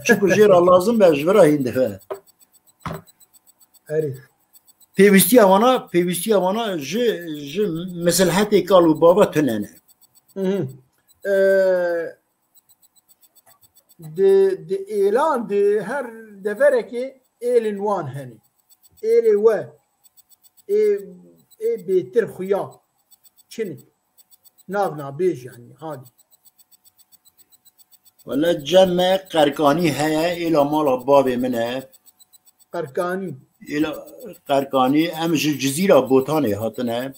چکو جيرا لازم باش برا هنده أري پیوستی آوانا جه مسلحتی کالو بابا تننه د اعلان د هر دفره کې اعلان وان هني اعلان و اي بيتر خويا شنو نابنا بيج يعني هادي ولا جمع قرقاني هيا الى مالا بابي منه قرقاني الى قرقاني امش الجزيرة بوتاني هاتنه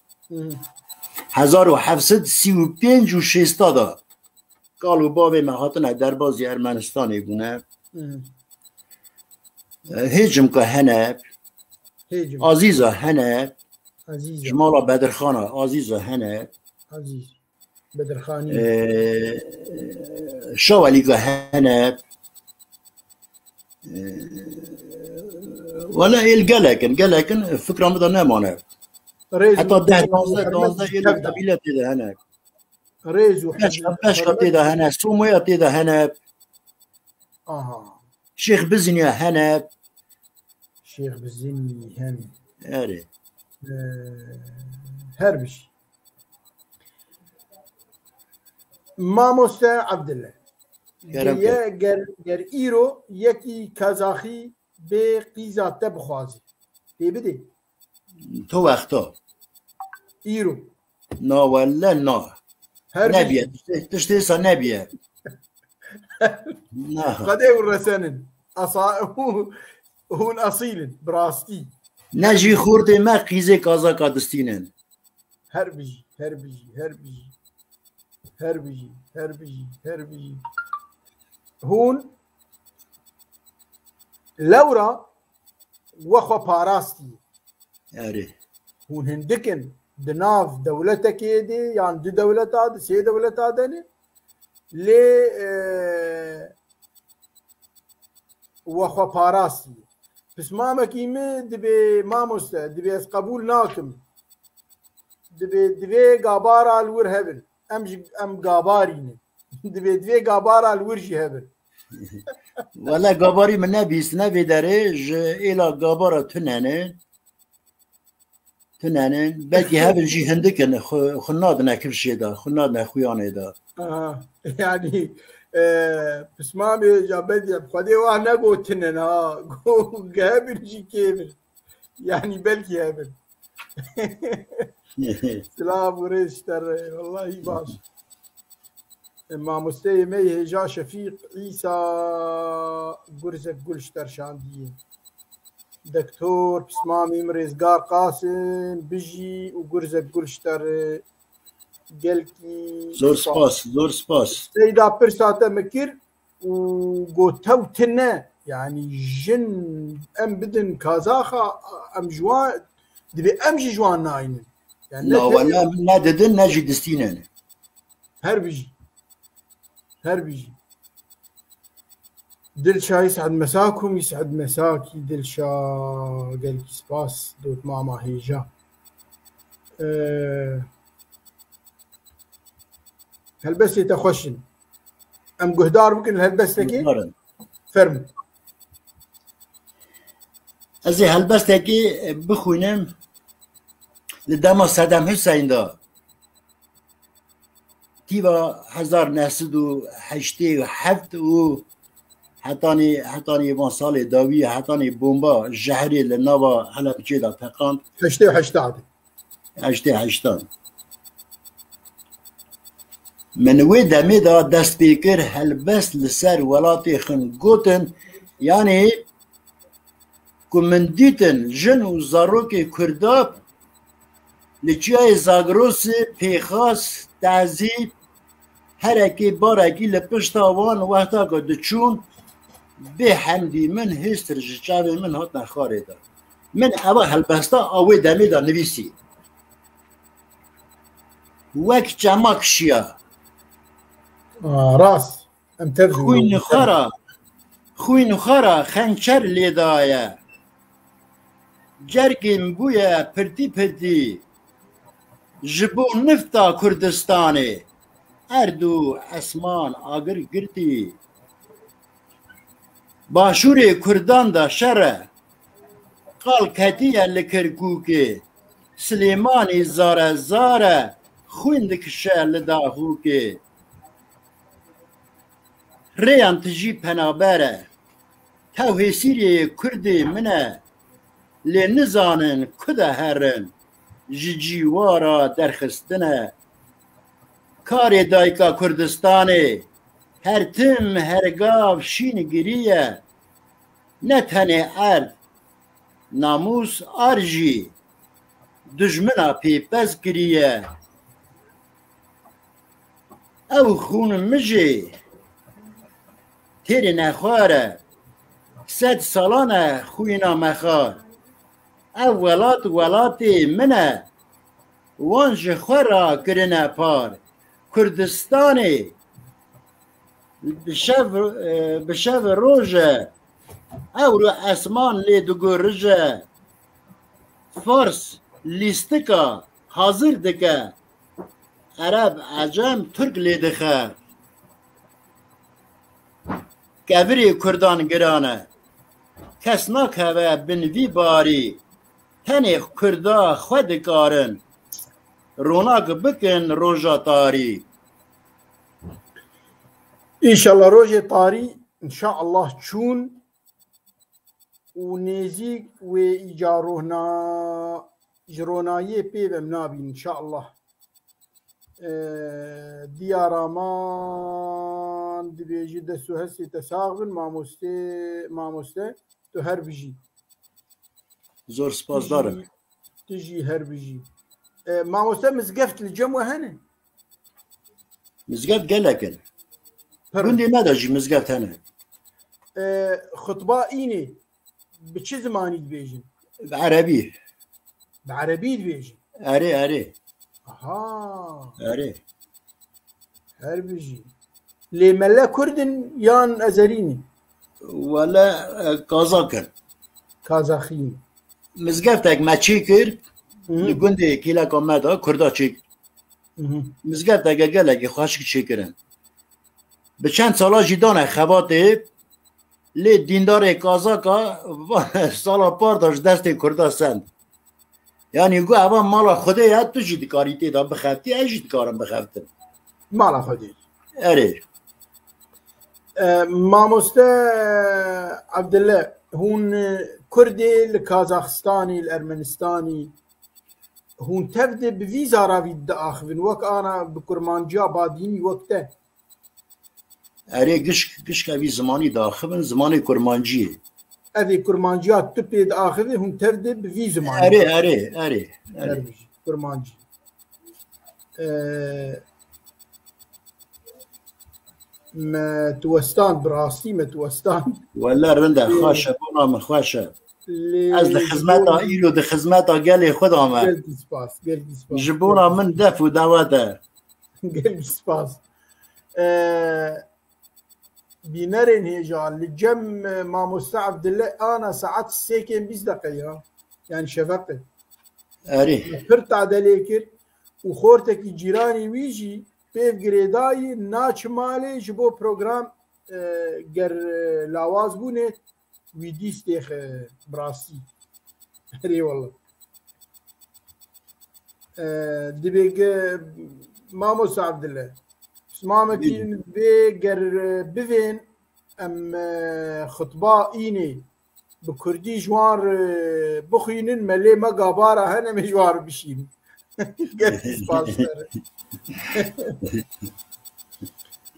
1735 و 6 دا قالوا بابي ما هاتنه در بازی ارمنستانی بونه هجم که هنه هيجم عزيزة هنه عزيز جمالا بدرخانه عزيزة هنه عزيز بدرخاني شوالی که هنه ولا القلقن فكرة مدى نامانه ريز حتى 10 إلى قبيلة تيدا هناك ريز باش تيدا هنا سومية تيدا هنا اها شيخ بزنيا هنا شيخ بالزني هاني أري هربش ماموستا عبد الله يا گر ایرو یکی کازاخی به قیزا تبخوازی بده تو وقتا ایرو نا ولا نا هر نبيه تشتيسا نبيه نا قديه الرسنن هون اصيل براستي نجي خورتي ما قيزي كازا كادستينن هربجي هربجي هربجي هربجي هربجي هربجي هون لورا وخو باراستي أري هون هندكن دناف دولتك دي يعني دي دولت هذا سي دولت هذا لي وخو باراستي بس ماما كيمي دبي ماموس دبي اس قبول ناكم دبي قابارا الور هبل ام قابارين دبي قابارا الورجي هبل ولا قباري من نبيس نبي درج إلى قبارة تنانين بلكي هابل جي هندكن خنادنا كل شيء دا خنادنا خويانا دا يعني بس مامي جابت بخدي وانا قلت تننا قابل جي كيبل يعني بلكي هابل سلام وريشتر والله باش اما مستيمي جا شفيق عيسى قرزك قلشتر شاندين دكتور بسمامي مرزقار قاسم بيجي وقرزك قلشتر قلكي زور سباس سيدا برساته مكر وقوتو تنا يعني جن ام بدن كازاخا ام جوان دبي امجي جوان ناين يعني لا ولا لا ددن نجي دستينن هربجي دلشا يسعد مساكم يسعد مساكي دلشا قال سباس دوت ماما هيجا هل بس يتخشن ام قهدار ممكن هل بس تكي فرم ازي هل بس تكي بخوينم لدما صدام حسين دا تيبا 1987 و حتاني وان سال داوي حتاني بومبا جهري لنوا هلا بجيدا تقان 88 من ويدا ميدا دست بيكر هل بس لسر ولاتي خن قوتن يعني که من دیتن جن و زاروک کرداب لچیای زاگروس پیخاس تعذیب هرکی بارکی لپشتا وان وقتا که دچون به حمدی من هستر جچاوی من هات نخاره دا من اوه هلبستا اوه دمی دا نویسی وک جماک شیا راس ام ترجمه خوین خارا خنچر لیدایه جرگیم بویا پرتی پرتی جبو نفتا کردستانی اردو اسمان آگر گرتی باشوری کردان دا شره قال کتیه لکرکوکی سلیمانی زاره زاره خویندکشه لداخوکی ریان تجی پنابره توهی سیری کردی منه لی نزانن کده هرن جیوارا درخستنه کاری دایکا کردستانی هر تم هرگاو شین گریه نه تنه ارد ناموس آرجی دجمنا پیپز گریه او خون مجی تیری نخواره 100 سالانه خوینا مخار او ولاتی منه وانج خورا کرنه پار کردستانی بشو روژه او رو اسمان لی دگو رجه فارس لیستکا حاضر دکه عرب عجم ترک لی دخه کبری کردان گرانه کس ناکوه بنوی باری تنی کردا خود کارن روناک بکن روژا تاری انشالله روژ طاری انشاءالله چون و نزیک و جرونایی پیوم نابین انشاءالله دیارامان دبیجی دستو هستی تساغ بن ماموسته تو هر بجی زور سپاس دارم تجي هر بجي ماموسته مزقفت الجموة هنا مزقفت قلقن قندي ماذا جي مزقفت هنا خطبة إيني بچه زماني تبيجن بعربي تبيجن أري أها أري هر بجي لي ملا كردن يان أزريني ولا كازاكن كازاخيني مزگفتک ما چی کرد لگنده کیلا کامدا کردا چی مزگفتک گلگی خاشک چی کردن به چند سالا جیدان خواته لی دیندار کازاکا سالا پار داشت دست کردا سند یعنی گو اول مالا خوده یاد تو جید کاری تیدا بخفتی اجید کارم بخفتم مالا خودی اره ماموسته عبدالله هون كردي الكازاخستاني الارمنستاني هون تبدا بفيزا راوي داخل وك انا بكرمانجا باديني وقته اره گش کوي زمانی داخل زمانی کرمانجی ابي كرمانجا تبدا داخل هون تبدا بفيزا اره كرمانجي ما توستان براسي ما توستان ولا رنده خاشه بونا من خاشه از لخدمتا ایرو ده خدمتا گلی خدا ما قلبي سباس جبونا من دف و دواته قلبي سباس بينرين هيجا لجم ما مستعبد الله انا ساعات السيكين 20 دقيقه يعني شفقت اري فرت عدليكر وخورتك جيراني ويجي بيف جريداي ناچ مالي جبو بروجرام گر لاواز بونه ويديس تيخ براسي هري والله دبيق ماموس عبد الله اسمامكين بيقر بفين ام خطباء ايني بكردي جوار بخينن ملي ما قابارة هنا مجوار بشين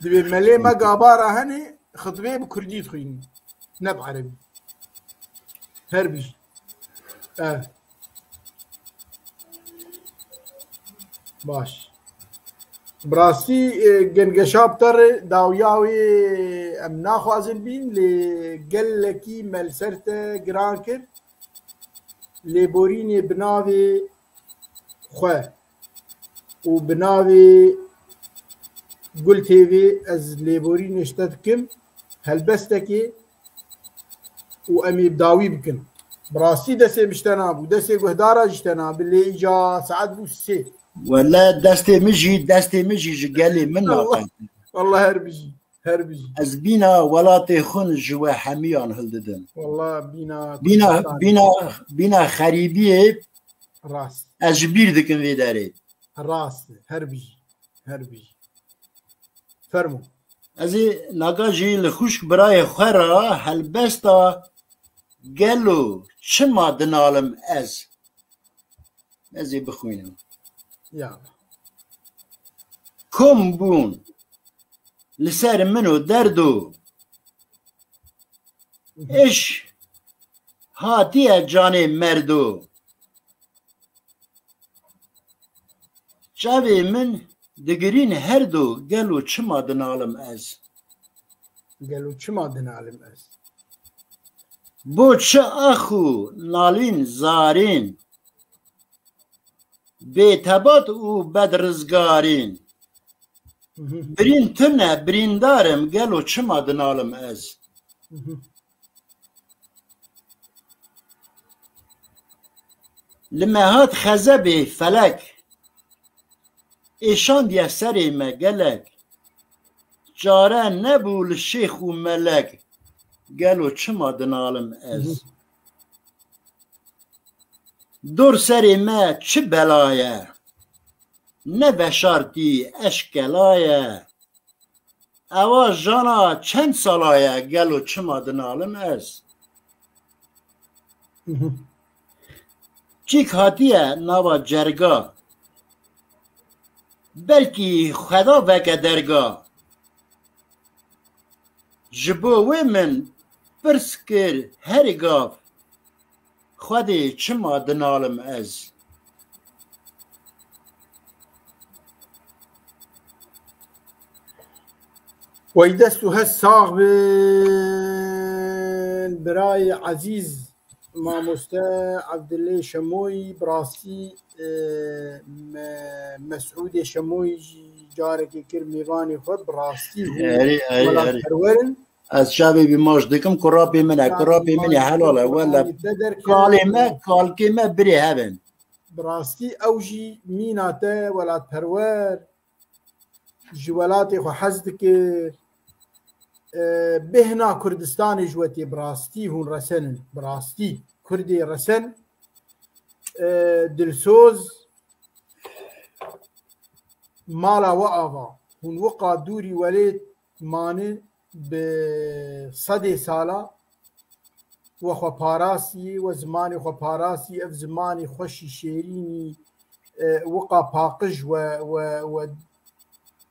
دبي ملي ما قابارة هنا خطبه بكردي تخين نب عربي هر بیجی باش براستی گنگشاب تر داویاوی ام ناخوازن بین لی گلکی ملسرت گران کرد لی بورین بناوی خواه و بناوی گل تیوی از لی بورین اشتد کم هلبستکی و امی بداوی بکن براستی دسته مشتنابو دسته گهدارا جشتناب لی ایجا ساعت بو سه ولا دستي مجي قال من ناقم والله هر بيجي از بينا ولاتي خون جوا حميان هلددن والله بينا خريبيه راس اجبير دكن في داري راس هر بيجي فرمو ازي ناقاجي لخوشك براي خرا هلبستا قالو شما دنالم ازي بخوينم يلا كم بون لسار منو دردو ايش هاتيه جاني مردو جاوي من دقرين هردو قالو چما دنالم بو چه اخو نالين زارين بيتبات و بدرزگارين برين تنه برين دارم قالو چما دنالم لما هات خزبي فلك ايشان دي سري ما قالك جاران نبو للشيخ و ملك قالو چما دنالم دور سری ما چه بلایه نه بشارتی اشکلایه اوا جانا چند سالایه گلو چه مادنالم چیک هاتیه نوا جرگا بلکی خدا وکه درگا جبوه من پرس کر هر گاف خودی چما دنالم ويدستو هالساغ بن براي عزيز ما مستا عبد الله شموي براسي مسعود شموي جارك كرميغاني خد براسي ولا فرورن از شبی بیماش دکم کرابی منی حلاله ولا کالکی ما بری هبن براستی اوجی میناته ولا پرور جوالاتی خو حزد که بهنا کردستان جوتی براستی هون رسن براستی کردی رسن دلسوز مالا و آوا هون وقا دوری ولید مانه بصدي سالا وخو باراسي وزماني خو باراسي اف زماني خوشي شيريني وقا باقج و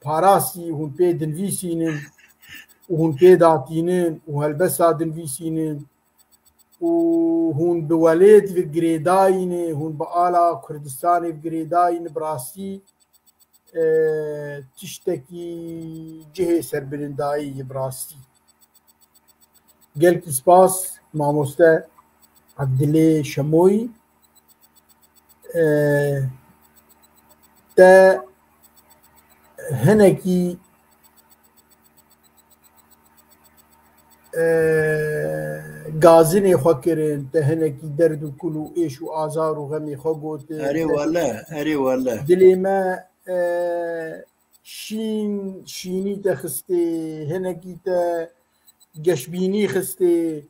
باراسي هون بي دنفيسينن وهون بي داتينن وهالبسا دنفيسينن وهون بوليد في جريداين هون بآلا كردستاني في جريداين براسي تشتكي جهة سربلندائي براسي قلت سباس ماموستا عبد الله شموي تا هنكي غازني خوكرين تا هنكي درد كلو ايش وآزار وغمي خوغوت اري والله دلي ما شینی تا خسته هنگی تا گشبینی خسته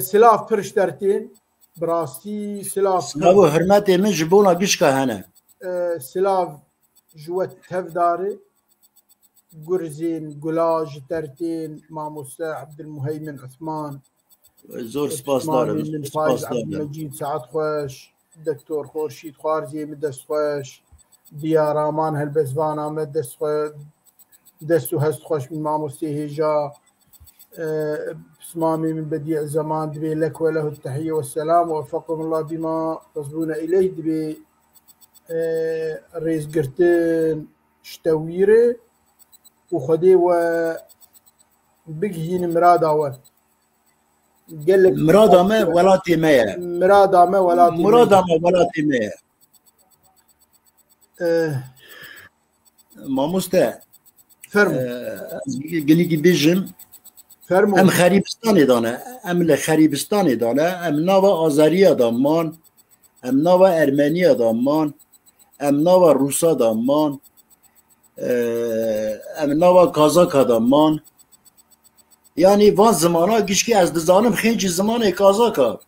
سلاف پرش درتین براستی سلاف و حرمتی من جبونا گشکا هنه سلاف جوت تف داره گرزین گلاج درتین ماموستا عبدالمهيمن عثمان زور سپاس دارم عبدالمجید سعد خوش دکتور خورشید خوارزی مدست خوش دیارامان هلبسوان آمد دستو هست خوش من ماموستی هجا بسمامي من بديع الزمان دبي لك وله التحية والسلام ووفقكم الله بما تصبون إليه دبي رئيس قرتين شتويري وخدي و بقهين مراد أول قال لك مراد ما ولاتي ما مراد ما ولاتي مراد ما ولاتي ما ما مستا فرمو قلي كي بيجم فرمو ام خريبستاني دانا ام لخريبستاني دانا ام ناوا آذريا دامان ام ناوا ارمنيا دامان ام ناوا روسا دامان ام ناوا کازاکا دامان یعنی وان زمانا گشکی از دزانم خینج زمان کازاکا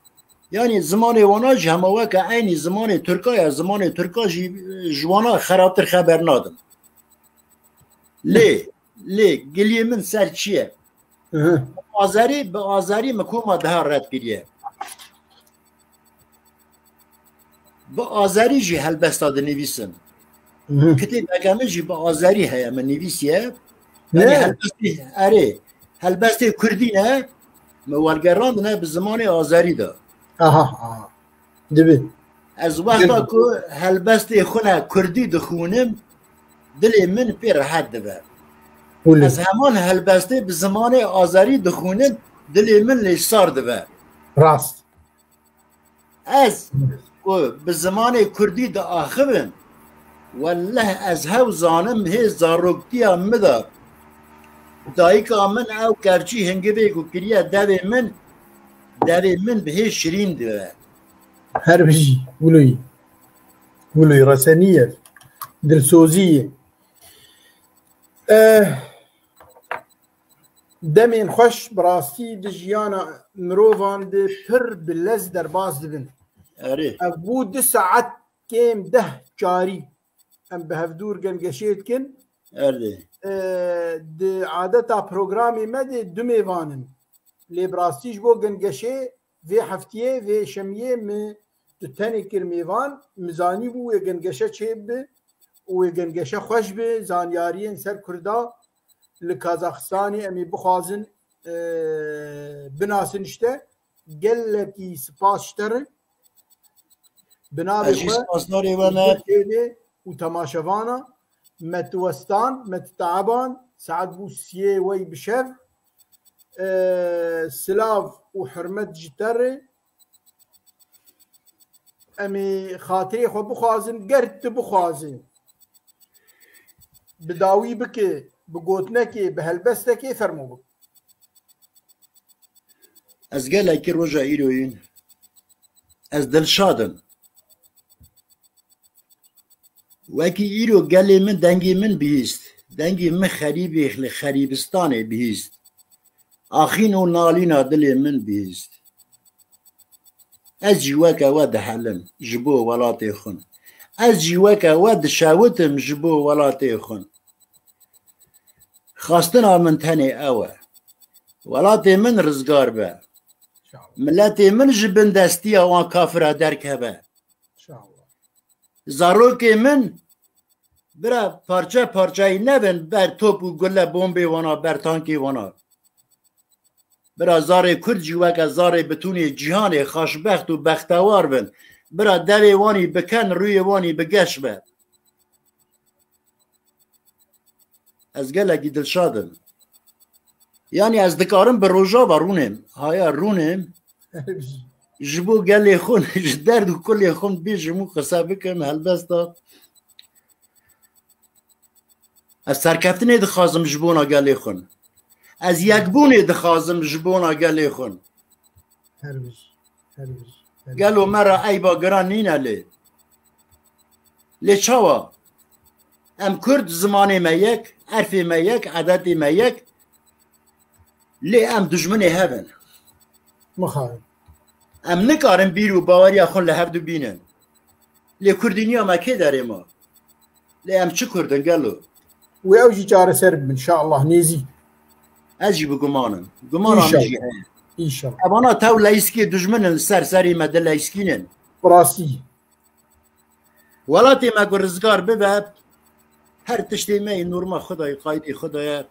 یعنی زمان وانا جمعه که عینی زمان ترکای زمان ترکا جوانا خرابتر خبر نادم لی گلیه من سر چیه آذری به آذری مکوما ده رد کریه با آذری جی هلبستا ده نویسم کتیب اگمه جی با آذری هیا من نویسیه یعنی هلبستی اره هلبستی کردی نه مولگران نه به زمان آذری ده آها دبی از وقتا که هلبستی خونه کردی دخونم دلی من پی راحت ده از همان هلبسته به زمان آذری دخونم دلی من لیسار ده راست از به زمان کردی ده آخبم والله از هاو زانم هی زاروکتی هم مده دایکا من او کرچی هنگی بگو کریه دوی من به هی شیرین ده هر بشي قولي رسانية دلسوزية دمين خوش براسي دجيانا مروفان دي پر بلز در باز دبن اره ابو 2 ساعت كيم ده جاري ام بهفدور قنقشيت كن اره دي عادتا بروغرامي مدي دمي فانن لي براستيش بو قنقشي في هفتيه في شميه من تاني كرميفان مزاني بو يقنقشه چيب ويقنقشه خوش به زانيارين سر كردا لكازاخستاني امي بخوازن بناسن اشته قلكي سپاس اشتر بنابي سپاسداري وانا وتماشفانا متوستان متتعبان ساعد بو سيه وي بشف سلاف وحرمت جتر امي خاطري خو بخوازن قرت بخوازن بداوي بك بقوتنكي بهلبستكي فرمو بك از گلکی روژا ایروین از دلشادم وکی ایرو گلی من دنگی من بیست دنگی من خریبی خریبستانه بیست آخین و نالینا دلی من بیست از جیوکا ود حلم جبو ولاتی خون از جیوکا ود شاوتم جبو ولاتی خون خواستنا من تنی اوه ولاتی من رزگار به ملتی من جبن دستی وان کافره درکبه زاروکی من برا پارچه پارچه نبن بر توپ و گله بمبی وانا بر تانکی وانا برا زار کرد جوک زار بتونی جهان خوشبخت و بختوار بن برا دوی وانی بکن روی وانی بگش به از گلگی دلشادم یعنی از دکارم به روژا و رونم هایا رونم جبو گلی خون درد و کلی خون بی جمو خسا بکن هلبستا از سرکفتنی دخوازم جبونا گلی خون از یکبونی دخوازم جبونا گلی خون گلو مرا ای با گران نینه لی چاوا ام کرد زمانی ما یک عرفی ما یک عددی ما یک لی ام دجمنی هبن مخاطب ام نکارم بیرو باوری خون لحفدو بینن لی کردینی ما که داره ما لی ام چه کردن گلو و اوجی جاره سرب ان شاء الله نیزی اجی بگمانم گمانم جی ان شاء الله ابانا تو لایسکی دجمنن سری مده لایسکینن براسي ولاتی ما گرزگار ببب هر تشتی می نورما خدای قایدی خدای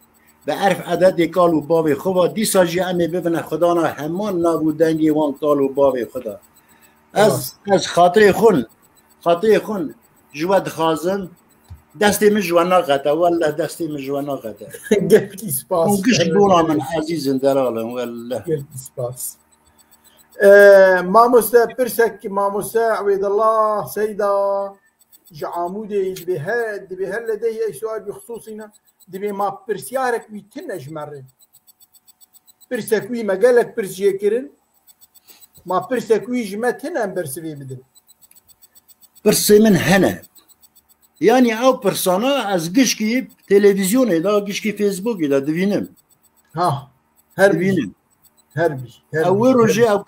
به عرف عدد کال و باب خدا دیسا جی امی ببینه خدا نه همان نبودنگی وان کال و باب خدا از خاطر خون جواد خازم دستی من جوانا قطع والله دستی من جوانا قطع گلکی سپاس اونکش بونا من عزیزن در عالم والله گلکی سپاس ماموستا برسك ماموستا عبيد الله سيدة جعامودي دبي هل لديه أي سؤال بخصوصنا دبي ما برسيارك بيتنج مرة برسك وي ما قالك برس جيكرن ما برسك وي جمتنا برسوي بدل برسي من هنا يعني او برسانا از گشکی تلویزیون دا گشکی فیسبوک دا دوینم ها هربي دوینم هربي او روجه او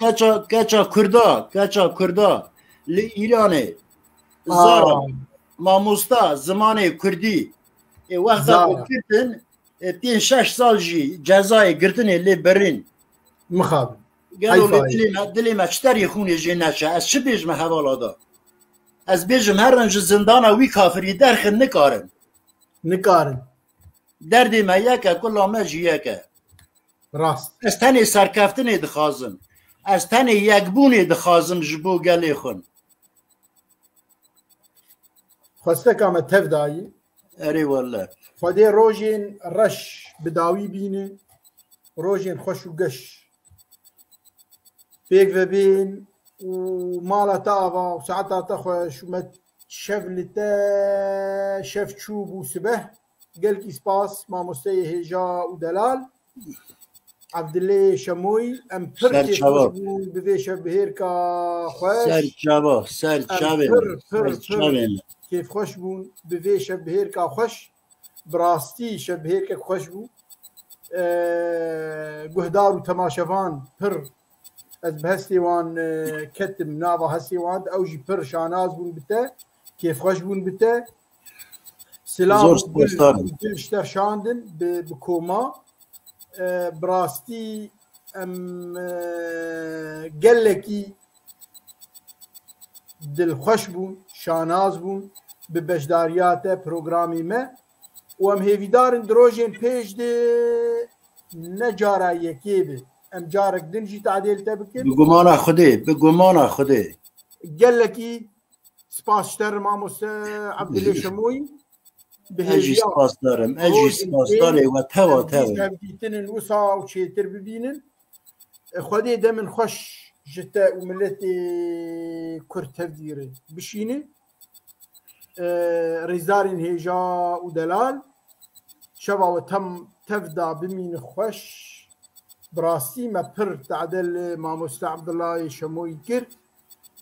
کچا کردا لإيراني زارا ماموستا زمان کردی وقتا کردن 5-6 سال جی جزای گرتنی لی برین مخابن قالوا دلي ما اشتري خوني جي نشا از چه بيجم حوالا دا از بيجم هر رنج زندانا وي كافري درخن نكارن دردي ما يكا كل ما جي يكا راست از تاني سركفتني دخازم از تاني يكبوني دخازم جبو قالي خون خواستك اما تفداي اري والله خودي روجين رش بداوي بيني روجين خوش وقش بيك بين ومالا تابا وساعتها تخوش وما شفلتا شف شوب وسبه قلك سباس ما مستي هجا ودلال عبد الله شموي ام فرتي بذيش بهيركا خوش سر شابه كيف خوش بون بذيش بهيركا خوش براستي شبهيركا خوش بون قهدار وتماشفان پر از بهستی وان کتم ناوا هستی وان اوجی پر شاناز بون بته کیف خوش بون بته سلام دلشتر شاندن بکوما براستی گلکی دل خوش بون شاناز بون به بشداریات پروگرامی ما و ام هیویدارن دروژین پیش ده نجارا یکی به ام جارك دنجي تعديل تبكر بقمانا خدي قال لك سباس شتر ماموس عبد الله شموي اجي سباس دارم وتوا تنن وصا وشيتر ببينن خدي دم خوش جتا وملتي كرت تفديري بشينه ريزارين هيجا ودلال شبا وتم تفدا بمين خوش براسي ما بر تعدل ما مستع عبد الله شموي كر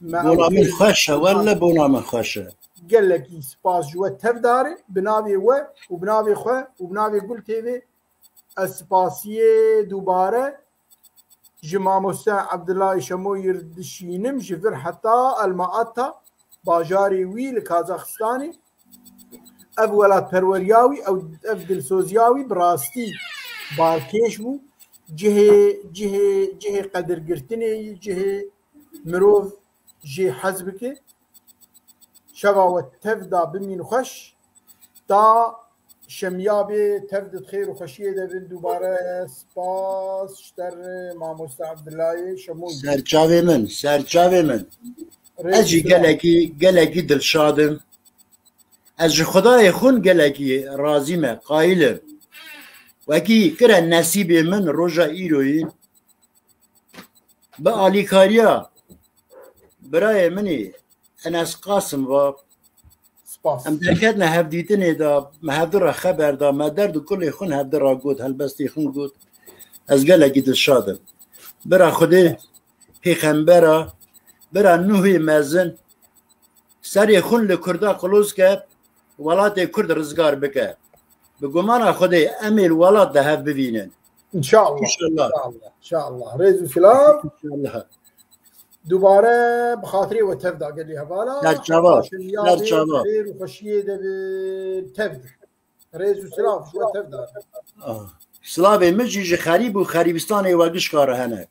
بونا من خشة ولا بونا من خشة قال لك سباس جوا تفداري بنابي وبنابي خو وبنابي قلت تيفي السباسية دوباره جما مستع عبد الله شموي يردشينم جفر حتى الماءتا باجاري وي لكازاخستاني اولاد پرورياوي او افدل سوزياوي براستي باركيش بو جهه قدر گرتنی جهه مروف جه حزبك شبا و تفدا بمين خوش تا شميابي تفدت خير وخشيه ده بن دوباره سپاس شتر ماموس عبد الله شموي سرچاوي من اجي گلکی دلشادم از خدای خون گلکی راضیمه قائلم وکی کرا نصیب من روژا ایروی با آلیکاریا برای منی انس قاسم و ام درکت نه هفدیتنی دا مهدر خبر دا مدرد و کل خون هفدر را گود هلبستی خون گود از گلکی دل شادم برا خوده پیغمبرا برا نوحی مزن سری خون لکردا قلوز که ولات کرد رزگار بکه بگمان خدای امیر ولاد ده هف ببینن ان شاء الله ان شاء الله ريز وسلام ان شاء الله دوباره بخاطري وتفدا قال لي هبالا لا جواب خير وخشيه ده تفدا ريز وسلام شو تفدا سلام مجي خريب وخريبستان وقش كاره هنا